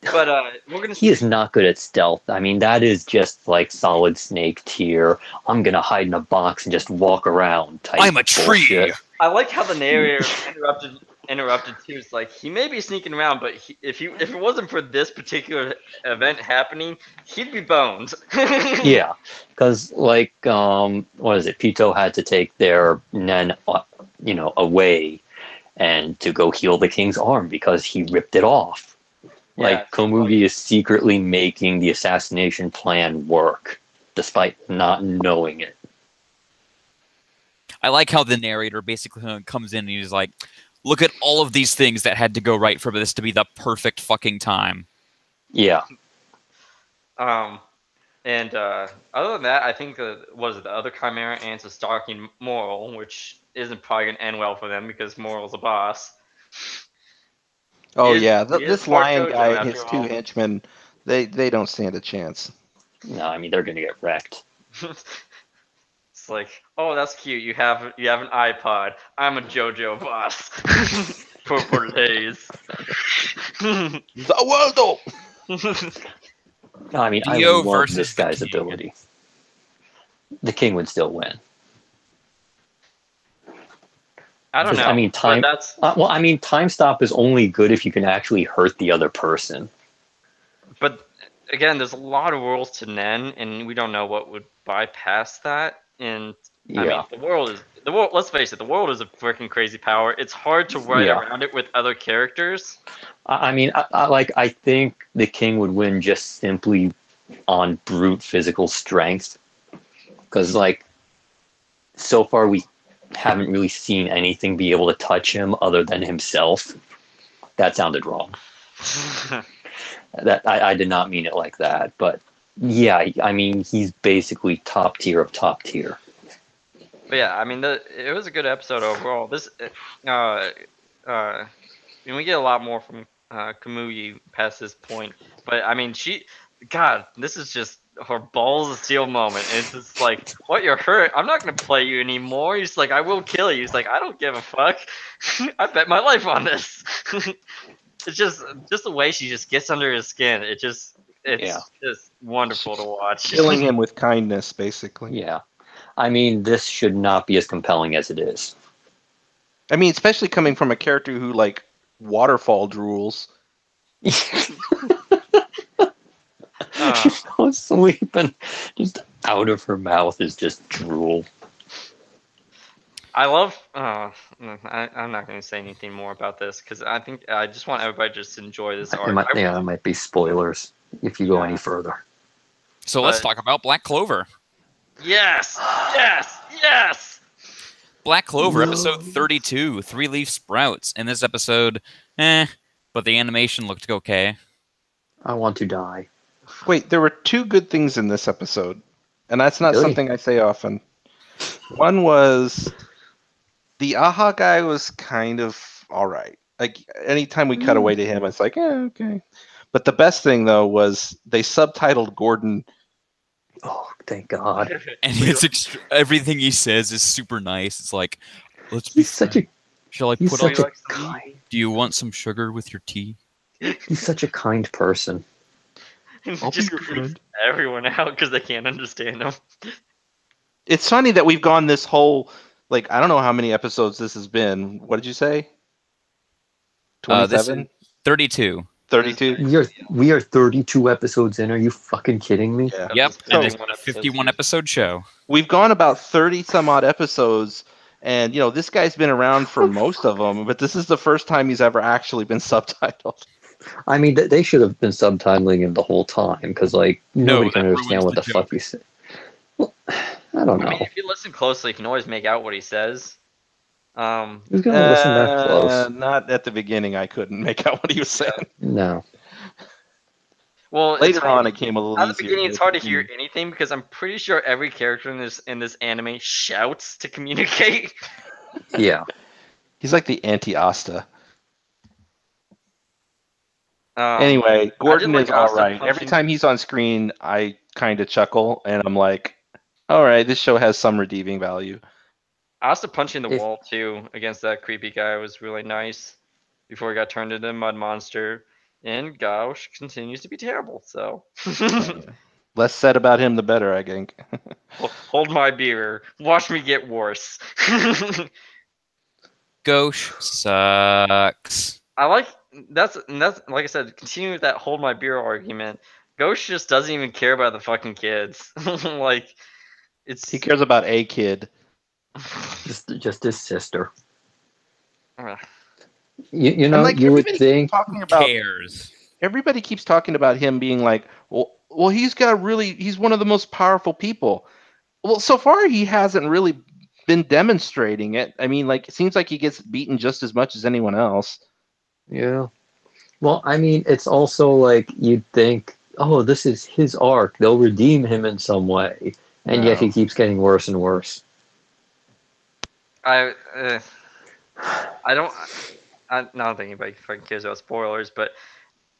But we're gonna.
He is not good at stealth. I mean, that is just like Solid Snake tier. I'm gonna hide in a box and just walk around type
I'm a tree.
bullshit.
I like how the narrator interrupted too. It's like he may be sneaking around, but if it wasn't for this particular event happening, he'd be boned.
Yeah, because like what is it? Pito had to take their Nen, away, and to go heal the king's arm because he ripped it off.
Yeah,
Like Komugi is secretly making the assassination plan work, despite not knowing it.
I like how the narrator basically comes in and he's like, look at all of these things that had to go right for this to be the perfect fucking time.
Yeah.
And other than that, I think the other Chimera Ants is stalking Moral, which isn't probably gonna end well for them because Moral's a boss.
Oh
He is-
yeah,
he is
this
part
lion
JoJo
guy and his
after
two
all.
henchmen, they don't stand a chance.
No, I mean they're gonna get wrecked.
It's like, oh, that's cute. You have an iPod. I'm a JoJo boss for days.
The world.
No, I mean I
Dio
love
versus
this
the
guy's
king.
ability. The king would still win.
I don't know.
I mean, time.
But that's
time stop is only good if you can actually hurt the other person.
but again, there's a lot of worlds to Nen, and we don't know what would bypass that. And I mean,
Yeah.
the world. Let's face it, the world is a freaking crazy power. It's hard to write
Yeah.
around it with other characters.
I think the king would win just simply on brute physical strength, because like so far we haven't really seen anything be able to touch him other than himself. That sounded wrong. That I did not mean it like that, but yeah, I mean he's basically top tier of top tier.
But yeah, I mean, it was a good episode overall. This, we get a lot more from Kamui past this point. But I mean, God, this is just her balls of steel moment. And it's just like, what, you're hurt? I'm not gonna play you anymore. He's like, I will kill you. He's like, I don't give a fuck. I bet my life on this. It's just the way she just gets under his skin. It's just wonderful to watch.
Killing him with kindness, basically.
Yeah. I mean, this should not be as compelling as it is.
I mean, especially coming from a character who like waterfall drools.
She's so asleep and just out of her mouth is just drool.
I love. I'm not going to say anything more about this because I just want everybody just to enjoy this arc.
That might be spoilers if you go any further.
So let's talk about Black Clover.
Yes, yes, yes.
Black Clover, episode 32, 3-leaf sprouts. In this episode, but the animation looked okay.
I want to die.
Wait, there were two good things in this episode, and that's not
Really?
something I say often. One was the AHA guy was kind of all right. Like anytime we cut away to him, it's like, okay. But the best thing though was they subtitled Gordon.
Oh, thank God!
And it's everything he says is super nice. It's like, let's be.
He's such a.
Shall I
He's
put
such
on?
a kind.
Do you want some sugar with your tea?
He's such a kind person.
I'll
Just
be your
creeps
friend.
everyone out because they can't understand him.
It's funny that we've gone this whole like I don't know how many episodes this has been. What did you say? 27?
32.
32?
We are 32 episodes in. Are you fucking kidding me?
Yeah.
Yep,
So-
and it's a 51 episode show.
We've gone about 30 some odd episodes, and this guy's been around for most of them, but this is the first time he's ever actually been subtitled.
I mean, they should have been subtitling him the whole time because, like, nobody can
that
understand
ruins
what
the
the fuck he said. Well, I don't know.
I mean, if you listen closely, you can always make out what he says.
Who's gonna listen that close?
Not at the beginning. I couldn't make out what he was saying.
No.
Well, it's
Later
hard-
on, it came a little
At the
easier.
beginning, it's hard to hear anything because I'm pretty sure every character in this anime shouts to communicate.
Yeah.
He's like the anti-Asta.
Um,
Anyway, Gordon
like
is all
Asta
right. Every
punching-
time he's on screen, I kind of chuckle, and I'm like, all right, this show has some redeeming value.
Asta punching the
If-
wall too against that creepy guy was really nice before he got turned into a mud monster. And Gauche continues to be terrible. So
Less said about him, the better, I think.
hold my beer. Watch me get worse.
Gauche sucks.
I like that's like I said, continuing with that hold my beer argument. Ghost just doesn't even care about the fucking kids. Like it's
He cares about a kid.
Just his sister.
Ugh.
You know,
And like
you would
everybody
think.
keeps talking about
Cares.
everybody keeps talking about him being like, well, he's one of the most powerful people. Well, so far he hasn't really been demonstrating it. I mean, like it seems like he gets beaten just as much as anyone else.
Yeah. Well, I mean, it's also like you'd think, oh, this is his arc. They'll redeem him in some way. And yet he
No.
keeps getting worse and worse.
I don't not think anybody fucking cares about spoilers, but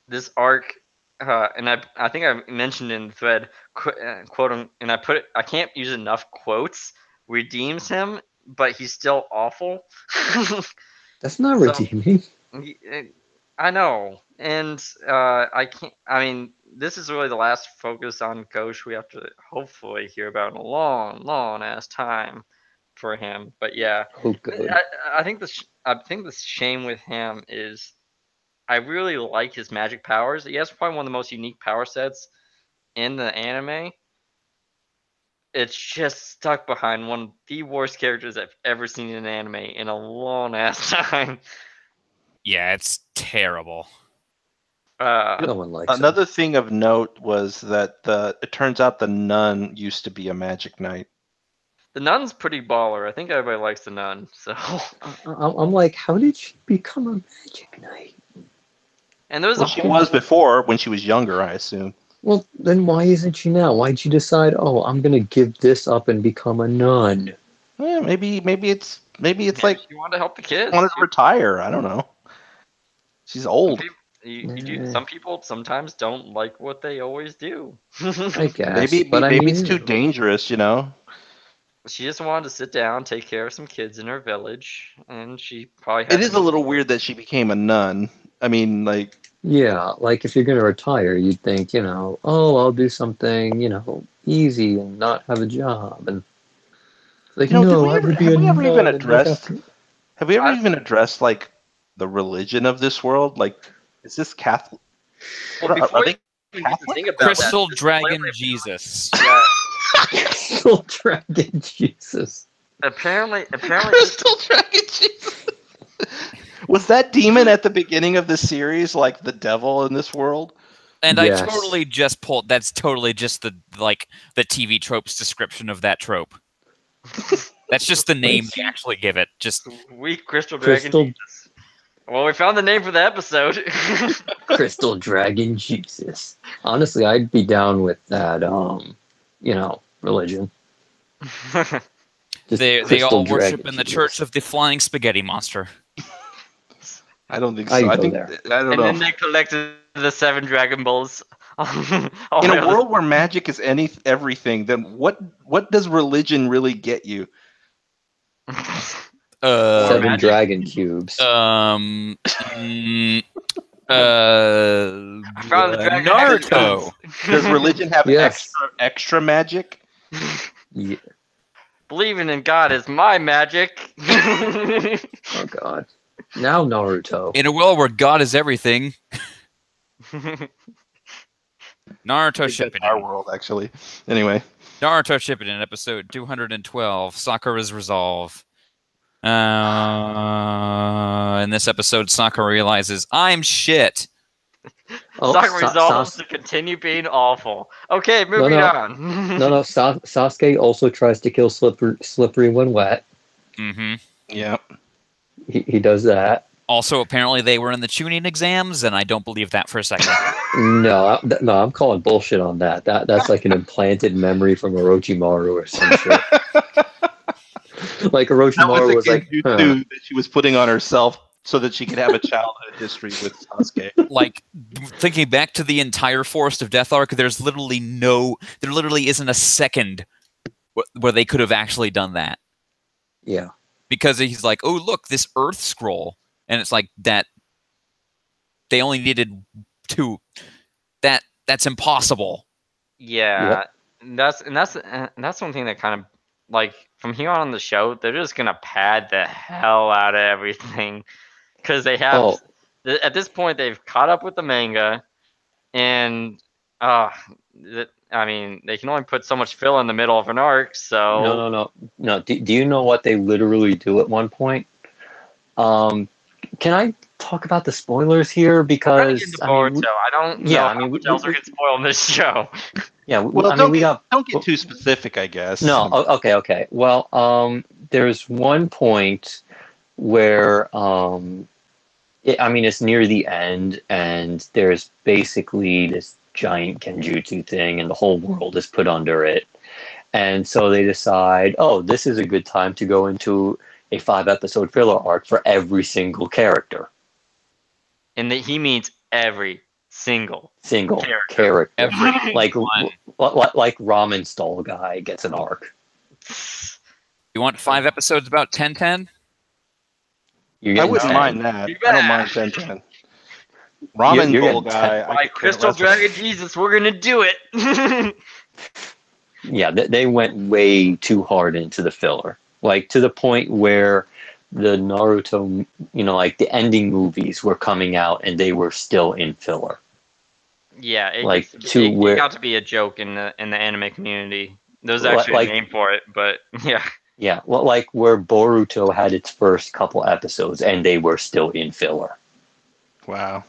this arc, and I think I mentioned in the thread, quote, and I can't use enough quotes, redeems him, but he's still awful.
That's not
So
redeeming.
I know, and I can't. I mean, this is really the last focus on Ghost we have to hopefully hear about in a long, long ass time for him. But yeah,
Oh, good.
I think the shame with him is I really like his magic powers. He has probably one of the most unique power sets in the anime. It's just stuck behind one of the worst characters I've ever seen in an anime in a long ass time.
Yeah, it's terrible.
No one likes him.
Another thing of note was that it turns out the nun used to be a magic knight.
The nun's pretty baller. I think everybody likes the nun. So,
I'm like, how did she become a magic knight?
and there was
Well,
a
she
whole
was before when she was younger, I assume.
Well, then why isn't she now? Why'd you decide, oh, I'm going to give this up and become a nun?
Maybe it's like
she wanted to help the kids.
wanted to retire. I don't know. She's
Some
old.
people, you do. Some people sometimes don't like what they always do.
I guess.
Maybe
but I
maybe
mean,
it's too dangerous, you know.
She just wanted to sit down, take care of some kids in her village, and she probably had
It is a little weird that she became a nun. I mean, like,
Yeah, like if you're going to retire, you'd think, oh, I'll do something, easy and not have a job. And like,
did
no,
we
I
ever
would be
have
a
we ever even
nun and look
addressed?
after.
Have we ever
I-
even addressed like the religion of this world? Like, is this Catholic?
Well,
Are
before
they
you even get to
Catholic?
think about
Crystal
that,
Dragon Jesus.
Yeah,
Crystal Dragon Jesus.
apparently,
Crystal Dragon Jesus. Was that demon at the beginning of the series like the devil in this world?
And
Yes.
I totally just pulled. That's totally just the TV trope's description of that trope. That's just the name they actually give it. Just
weak Crystal Dragon.
Crystal,
Jesus. Well, we found the name for the episode.
Crystal Dragon Jesus. Honestly, I'd be down with that, religion. Just
they
Crystal
all worship
Dragon
in the
Jesus.
Church of the Flying Spaghetti Monster.
I don't think
I
so. I
go
think
there.
I don't
And
know.
then they collected the 7 Dragon Balls.
In a world where magic is everything, then what does religion really get you?
7
magic.
dragon cubes.
Mm,
found the dragon
Naruto.
Does religion have
Yes.
extra magic?
Yeah.
Believing in God is my magic.
Oh God. Now Naruto.
In a world where God is everything, Naruto
I think that's our
Shippuden.
world, actually. Anyway,
Naruto Shippuden, episode 212, Sakura's Resolve. In this episode, Sakura realizes, I'm shit.
Oh,
Sakura resolves to continue being awful. Okay, moving on.
No. Sasuke also tries to kill Slippery when wet.
Mm-hmm.
yeah.
He does that.
Also, apparently they were in the tuning exams, and I don't believe that for a second.
No, I'm calling bullshit on that. That's like an implanted memory from Orochimaru or some shit. Like
That was
Orochimaru was
again
like,
due to that she was putting on herself so that she could have a childhood history with Sasuke.
Like, thinking back to the entire Forest of Death arc, there literally isn't a second where they could have actually done that.
yeah.
Because he's like, oh, look, this Earth scroll. And it's like that they only needed that's impossible.
Yeah, that's one thing that kind of like from here on the show, they're just gonna pad the hell out of everything because they have at this point they've caught up with the manga, and I mean they can only put so much fill in the middle of an arc. So
no. Do you know what they literally do at one point? Can I talk about the spoilers here? Because
Boruto. I don't know how much else we can spoil in this show.
Yeah,
Well, don't get too specific, I guess.
No, okay. Well, there's one point where it's near the end, and there's basically this giant Kenjutsu thing, and the whole world is put under it. And so they decide, oh, this is a good time to go into a 5-episode filler arc for every single character.
And he means every single
character. like ramen stall guy gets an arc.
You want 5 episodes about 10-10?
I wouldn't mind that. I don't mind 10-10. Ramen bowl guy.
Like Crystal Dragon Jesus, we're gonna do it.
Yeah, they went way too hard into the filler. Like to the point where the Naruto, like the ending movies were coming out and they were still in filler.
Yeah, it got to be a joke in the anime community. There's actually a name for it, but yeah.
Yeah, well, like where Boruto had its first couple episodes and they were still in filler.
Wow.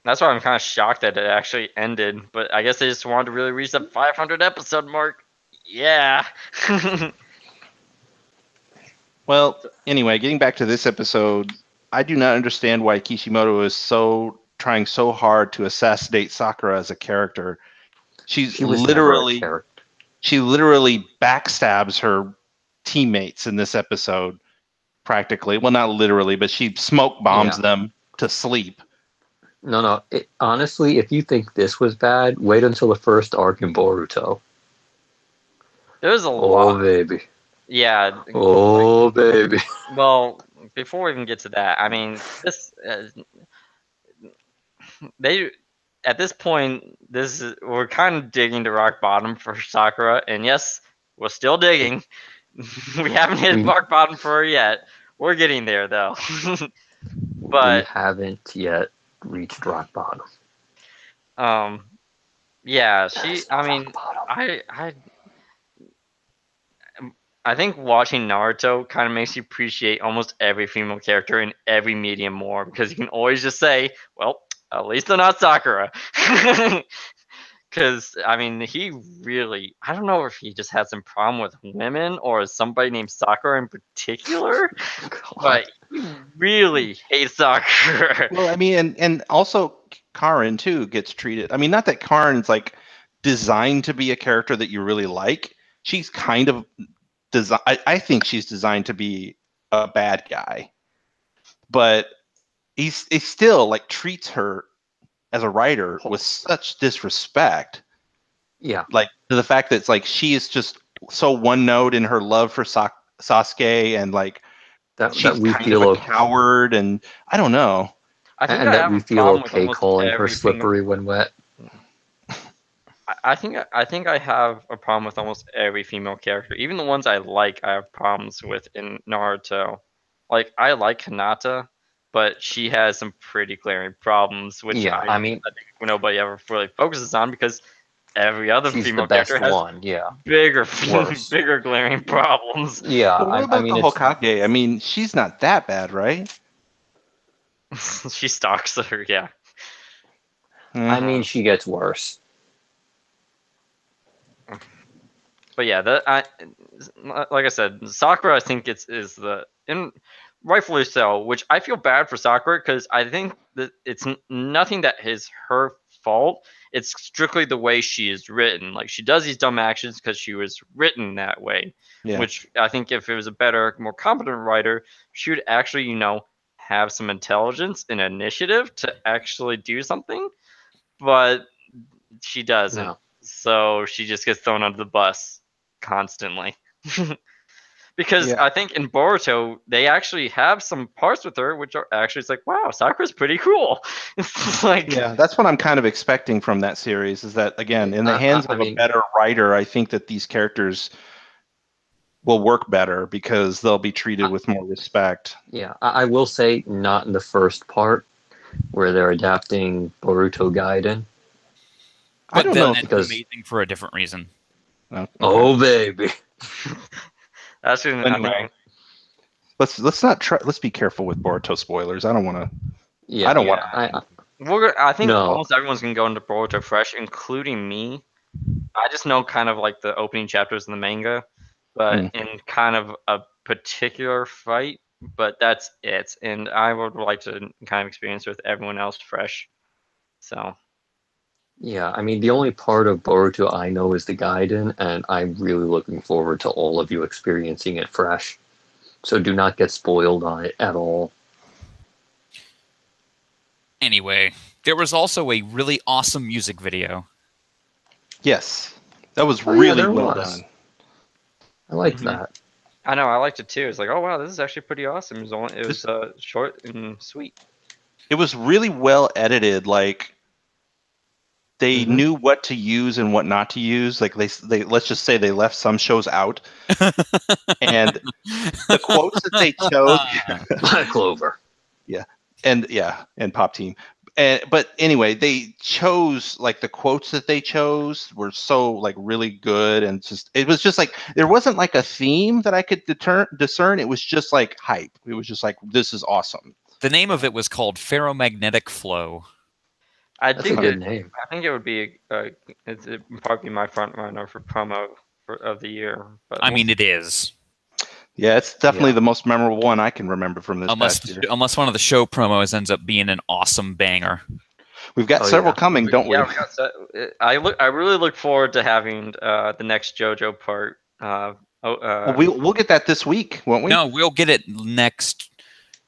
That's why I'm kind of shocked that it actually ended, but I guess they just wanted to really reach the 500 episode mark. Yeah.
Well, anyway, getting back to this episode, I do not understand why Kishimoto is trying so hard to assassinate Sakura as a character. She literally backstabs her teammates in this episode, practically. Well, not literally, but she smoke bombs them to sleep.
No. Honestly, if you think this was bad, wait until the first arc in Boruto.
There's a lot.
Oh, baby.
Yeah.
Oh, baby.
Well, before we even get to that, I mean, at this point, we're kind of digging to rock bottom for Sakura, and yes, we're still digging. We haven't hit rock bottom for her yet. We're getting there, though. But
we haven't yet reached rock bottom.
Yeah, I think watching Naruto kind of makes you appreciate almost every female character in every medium more, because you can always just say, well, at least they're not Sakura. Because, I mean, I don't know if he just had some problem with women or somebody named Sakura in particular, but he really hates Sakura.
Well, I mean, and also Karin, too, gets treated. I mean, not that Karin's, like, designed to be a character that you really like. She's kind of I think she's designed to be a bad guy. But he still, like, treats her as a writer with such disrespect.
Yeah.
Like, to the fact that it's like she is just so one note in her love for Sasuke, and like she's we kind of a coward, and I don't know.
And that we feel okay calling her slippery when wet.
I think I have a problem with almost every female character. Even the ones I like, I have problems with in Naruto. Like, I like Hinata, but she has some pretty glaring problems, which I think nobody ever really focuses on, because every other female character has bigger glaring problems.
Yeah,
but what about the Hokage? I mean, she's not that bad, right?
She stalks her, yeah.
I mean, she gets worse.
But yeah, like I said, Sakura, I think rightfully so, which I feel bad for Sakura, because I think that it's nothing that is her fault. It's strictly the way she is written. Like, she does these dumb actions because she was written that way. Yeah. Which I think if it was a better, more competent writer, she would actually, have some intelligence and initiative to actually do something. But she doesn't. No. So she just gets thrown under the bus constantly. Because
Yeah.
I think in Boruto they actually have some parts with her which are actually it's like, wow, Sakura's pretty cool. It's like
Yeah, that's what I'm kind of expecting from that series. Is that again in the hands of a better writer? I think that these characters will work better because they'll be treated with more respect.
Yeah, I will say not in the first part where they're adapting Boruto Gaiden.
I don't know
It's
because
amazing for a different reason.
Okay.
Oh baby.
that's
Anyway, let's not try. Let's be careful with Boruto spoilers. I don't want to.
Yeah,
I don't want to.
I think
No.
almost everyone's gonna go into Boruto fresh, including me. I just know kind of like the opening chapters in the manga, but in kind of a particular fight. But that's it, and I would like to kind of experience it with everyone else fresh. So
Yeah, I mean, the only part of Boruto I know is the Gaiden, and I'm really looking forward to all of you experiencing it fresh. So do not get spoiled on it at all.
Anyway, there was also a really awesome music video.
Yes, that was
Oh, yeah,
really
there
well
was.
done.
I liked that.
I know I liked it too. It's like, oh wow, this is actually pretty awesome. It was short and sweet.
It was really well edited. Like they knew what to use and what not to use. Like they let's just say they left some shows out, and the quotes that they chose.
Black Clover.
And Pop Team. But anyway, they chose like the quotes that they chose were so like really good, and just it was just like there wasn't like a theme that I could discern. It was just like hype. It was just like this is awesome.
The name of it was called Ferromagnetic Flow.
That's a good name.
I think it would be it would probably be my front runner for promo of the year. But
I mean, it is.
Yeah, it's definitely the most memorable one I can remember from this past year.
Unless one of the show promos ends up being an awesome banger.
We've got several coming, don't we?
Yeah, I really look forward to having the next JoJo part.
We'll get that this week, won't we?
No, we'll get it next.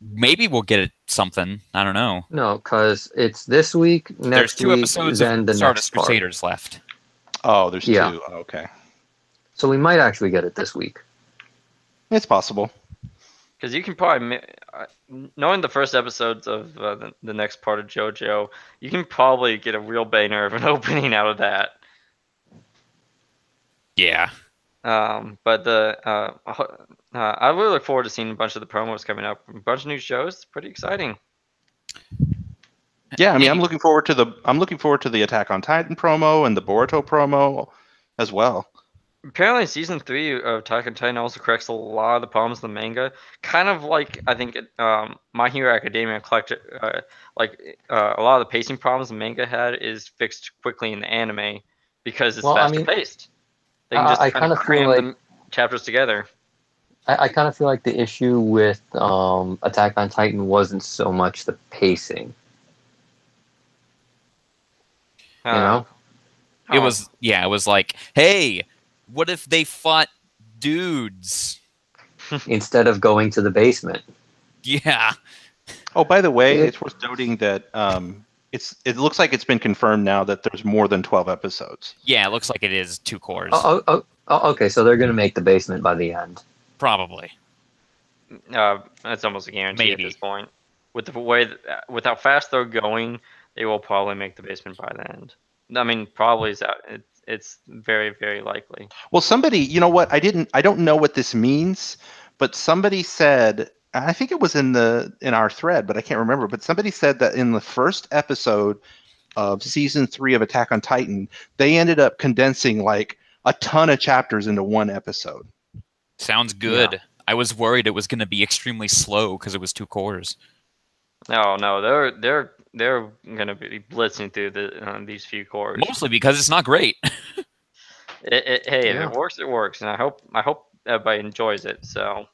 Maybe we'll get it something. I don't know.
No, because it's this week, next
There's 2
week,
episodes
then
of
the
Stardust
next part.
Crusaders left.
Oh, there's 2. Oh, okay.
So we might actually get it this week.
It's possible.
Because you can probably, knowing the first episodes of the next part of JoJo, you can probably get a real banger of an opening out of that.
Yeah.
But I really look forward to seeing a bunch of the promos coming up. A bunch of new shows. It's pretty exciting.
Yeah, I mean, I'm looking forward to the Attack on Titan promo and the Boruto promo as well.
Apparently, season 3 of Attack on Titan also corrects a lot of the problems in the manga. Kind of like I think My Hero Academia collected, a lot of the pacing problems the manga had is fixed quickly in the anime because it's faster paced. They can just kind of cram the chapters together.
I kind of feel like the issue with Attack on Titan wasn't so much the pacing. You know?
It was like, hey, what if they fought dudes
instead of going to the basement?
Yeah.
Oh, by the way, it's worth noting that it looks like it's been confirmed now that there's more than 12 episodes.
Yeah, it looks like it is 2 cores.
Okay, so they're going to make the basement by the end.
Probably.
That's almost a guarantee at this point. With how fast they're going, they will probably make the basement by the end. I mean, probably is out. It's very, very likely.
Well, somebody, you know what? I don't know what this means, but somebody said, I think it was in our thread, but I can't remember. But somebody said that in the first episode of season 3 of Attack on Titan, they ended up condensing like a ton of chapters into one episode.
Sounds good. Yeah. I was worried it was going to be extremely slow because it was 2 cores.
No, they're going to be blitzing through these few cores.
Mostly because it's not great.
If it works, it works, and I hope everybody enjoys it. So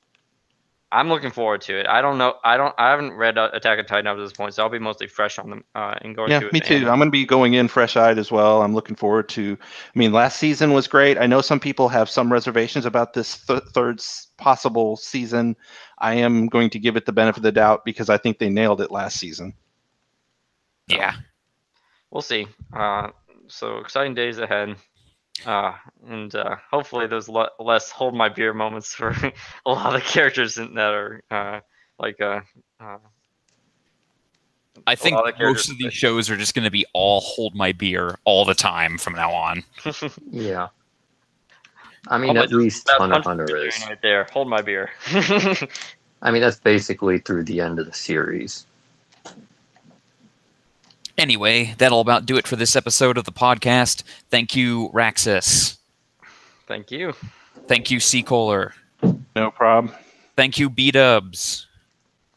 I'm looking forward to it. I don't know. I haven't read Attack on Titan up to this point, so I'll be mostly fresh on them and going.
Yeah, me too. I'm going to be going in fresh-eyed as well. I'm looking forward to. I mean, last season was great. I know some people have some reservations about this third possible season. I am going to give it the benefit of the doubt because I think they nailed it last season.
Yeah,
we'll see. So exciting days ahead. And hopefully there's less hold my beer moments for a lot of the characters that are
I think most of these shows are just going to be all hold my beer all the time from now on.
Yeah. I mean, at least Hunter x Hunter is.
Right there. Hold my beer.
I mean, that's basically through the end of the series.
Anyway, that'll about do it for this episode of the podcast. Thank you, Raxus.
Thank you.
Thank you, C. Kohler.
No problem.
Thank you, B-Dubs.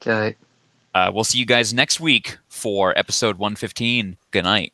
Okay.
We'll see you guys next week for episode 115. Good night.